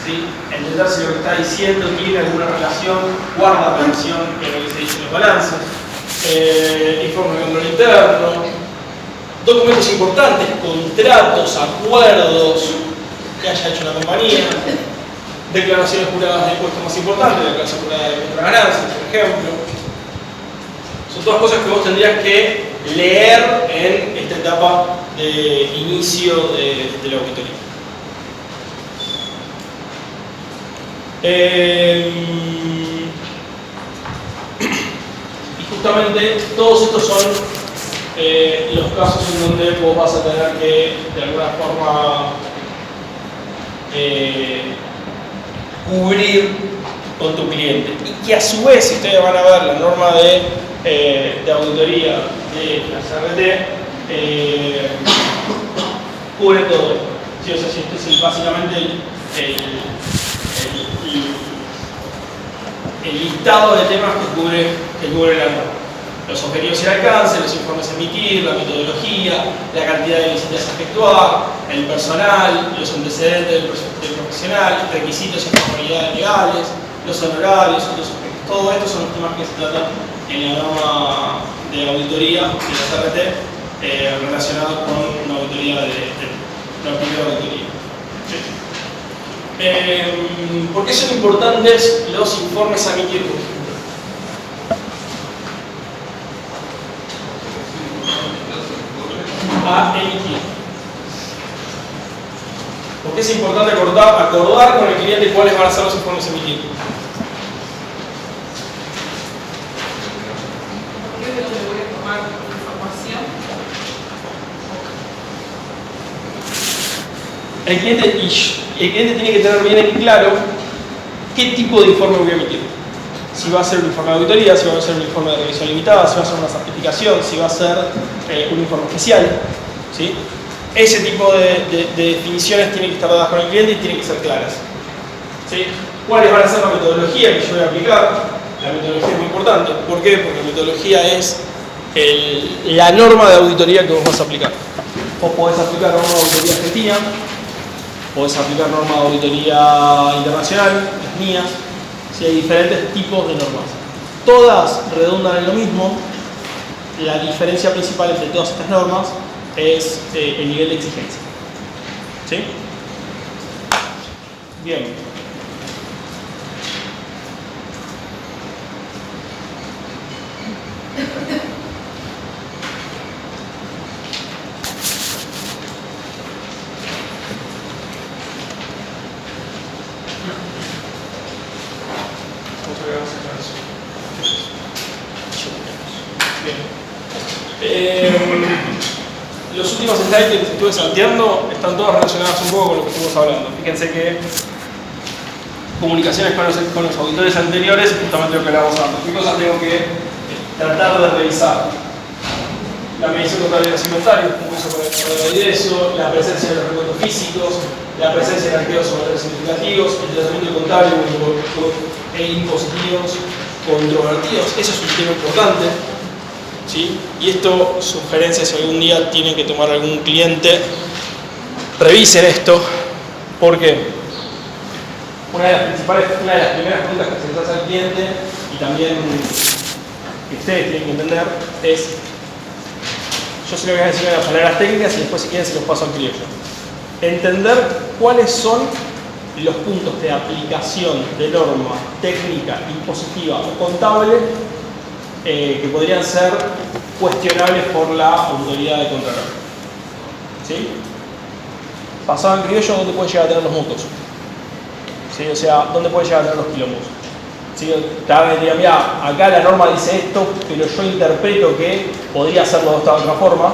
Speaker 1: ¿sí? Entender si lo que está diciendo tiene alguna relación, guarda relación con lo que se dice en los balances. Informe de control interno, documentos importantes, contratos, acuerdos que haya hecho la compañía, declaraciones juradas de impuestos más importantes, declaración jurada de contraganancias, por ejemplo. Son todas cosas que vos tendrías que leer en esta etapa de inicio de la auditoría. Justamente todos estos son los casos en donde vos vas a tener que de alguna forma cubrir con tu cliente y que a su vez, si ustedes van a ver la norma de auditoría de la CRT, cubre todo esto. ¿Sí? O sea, si este es básicamente el listado de temas que cubre la norma. Los objetivos y el alcance, los informes a emitir, la metodología, la cantidad de visitas a efectuar, el personal, los antecedentes del profesional, requisitos y formalidades legales, los honorarios, otros aspectos. Todo esto son los temas que se tratan en la norma de auditoría de la CRT relacionados con una auditoría la primera auditoría. ¿Por qué son importantes los informes a emitir? A emitir. ¿Por qué es importante acordar con el cliente cuáles van a ser los informes a emitir?
Speaker 5: tomar información.
Speaker 1: El cliente tiene que tener bien en claro qué tipo de informe voy a emitir. Si va a ser un informe de auditoría, si va a ser un informe de revisión limitada, si va a ser una certificación, si va a ser un informe especial, ¿sí? Ese tipo de definiciones tienen que estar dadas con el cliente y tienen que ser claras, ¿sí? ¿Cuáles van a ser la metodología que yo voy a aplicar? La metodología es muy importante. ¿Por qué? Porque la metodología es la norma de auditoría que vos vas a aplicar. Vos podés aplicar norma de auditoría argentina, podés aplicar norma de auditoría internacional, las mías. Sí, hay diferentes tipos de normas. Todas redundan en lo mismo. La diferencia principal entre todas estas normas es el nivel de exigencia. ¿Sí? Bien. Los últimos slides que les estuve salteando están todas relacionadas un poco con lo que estuvimos hablando. Fíjense que comunicaciones con los auditores anteriores es justamente lo que hablamos antes. ¿Qué cosas tengo que tratar de revisar? La medición total de los inventarios, como hizo con el ingreso, la presencia de los recuentos físicos, la presencia de arqueos sobre significativos, el tratamiento contable e impositivos controvertidos. Eso es un tema importante. ¿Sí? Y esto, sugerencias, si algún día tienen que tomar algún cliente, revisen esto, porque una de las primeras preguntas que se les hace al cliente, y también que ustedes tienen que entender, es: yo se lo voy a decir en las palabras técnicas y después, si quieren, se los paso al criollo. Entender cuáles son los puntos de aplicación de norma técnica, impositiva o contable que podrían ser cuestionables por la autoridad de Contralor. ¿Sí? Pasado en criollo, ¿dónde pueden llegar a tener los mutuos? ¿Sí? O sea, ¿dónde pueden llegar a tener los quilombos? ¿Sí? Te digan, mira, acá la norma dice esto, pero yo interpreto que podría hacerlo de esta otra forma.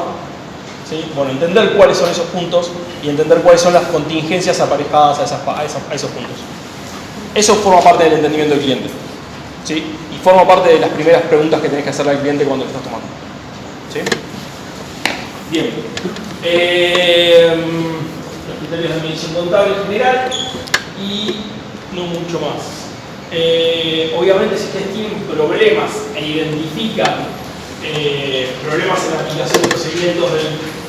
Speaker 1: ¿Sí? Bueno, entender cuáles son esos puntos y entender cuáles son las contingencias aparejadas a esos puntos. Eso forma parte del entendimiento del cliente. ¿Sí? Y forma parte de las primeras preguntas que tenés que hacerle al cliente cuando lo estás tomando. ¿Sí? Bien. Los criterios de medición contable en general y no mucho más. Obviamente, si ustedes tienen problemas e identifican problemas en la aplicación de procedimientos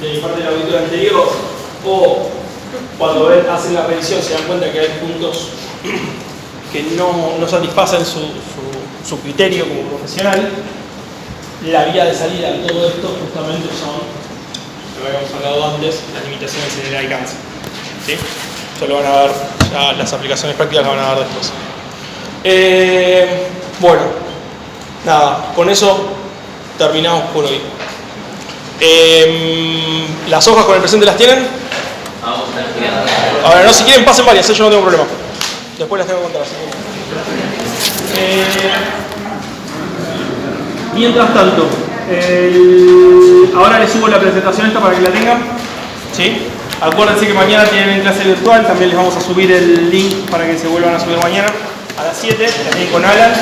Speaker 1: de parte del auditor anterior, o cuando hacen la revisión se dan cuenta que hay puntos que no satisfacen su criterio como profesional, la vía de salida de todo esto justamente son, lo habíamos hablado antes, las limitaciones en el alcance. ¿Sí? Esto lo van a ver, ya las aplicaciones prácticas lo van a ver después. Bueno, nada, con eso terminamos por hoy. ¿Las hojas con el presente las tienen? A ver, no, si quieren pasen varias, yo no tengo problema. Después las tengo que contar. Mientras tanto, ahora les subo la presentación esta para que la tengan. ¿Sí? Acuérdense que mañana tienen clase virtual, también les vamos a subir el link para que se vuelvan a subir mañana a las 7, también con Alan.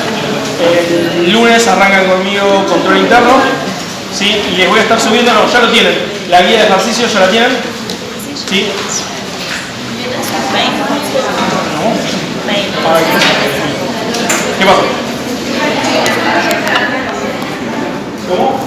Speaker 1: El lunes arrancan conmigo control interno. ¿Sí? Y les voy a estar subiendo, no, ya lo tienen. La guía de ejercicios ya la tienen. ¿Sí? ¿Qué pasa? ¿Cómo?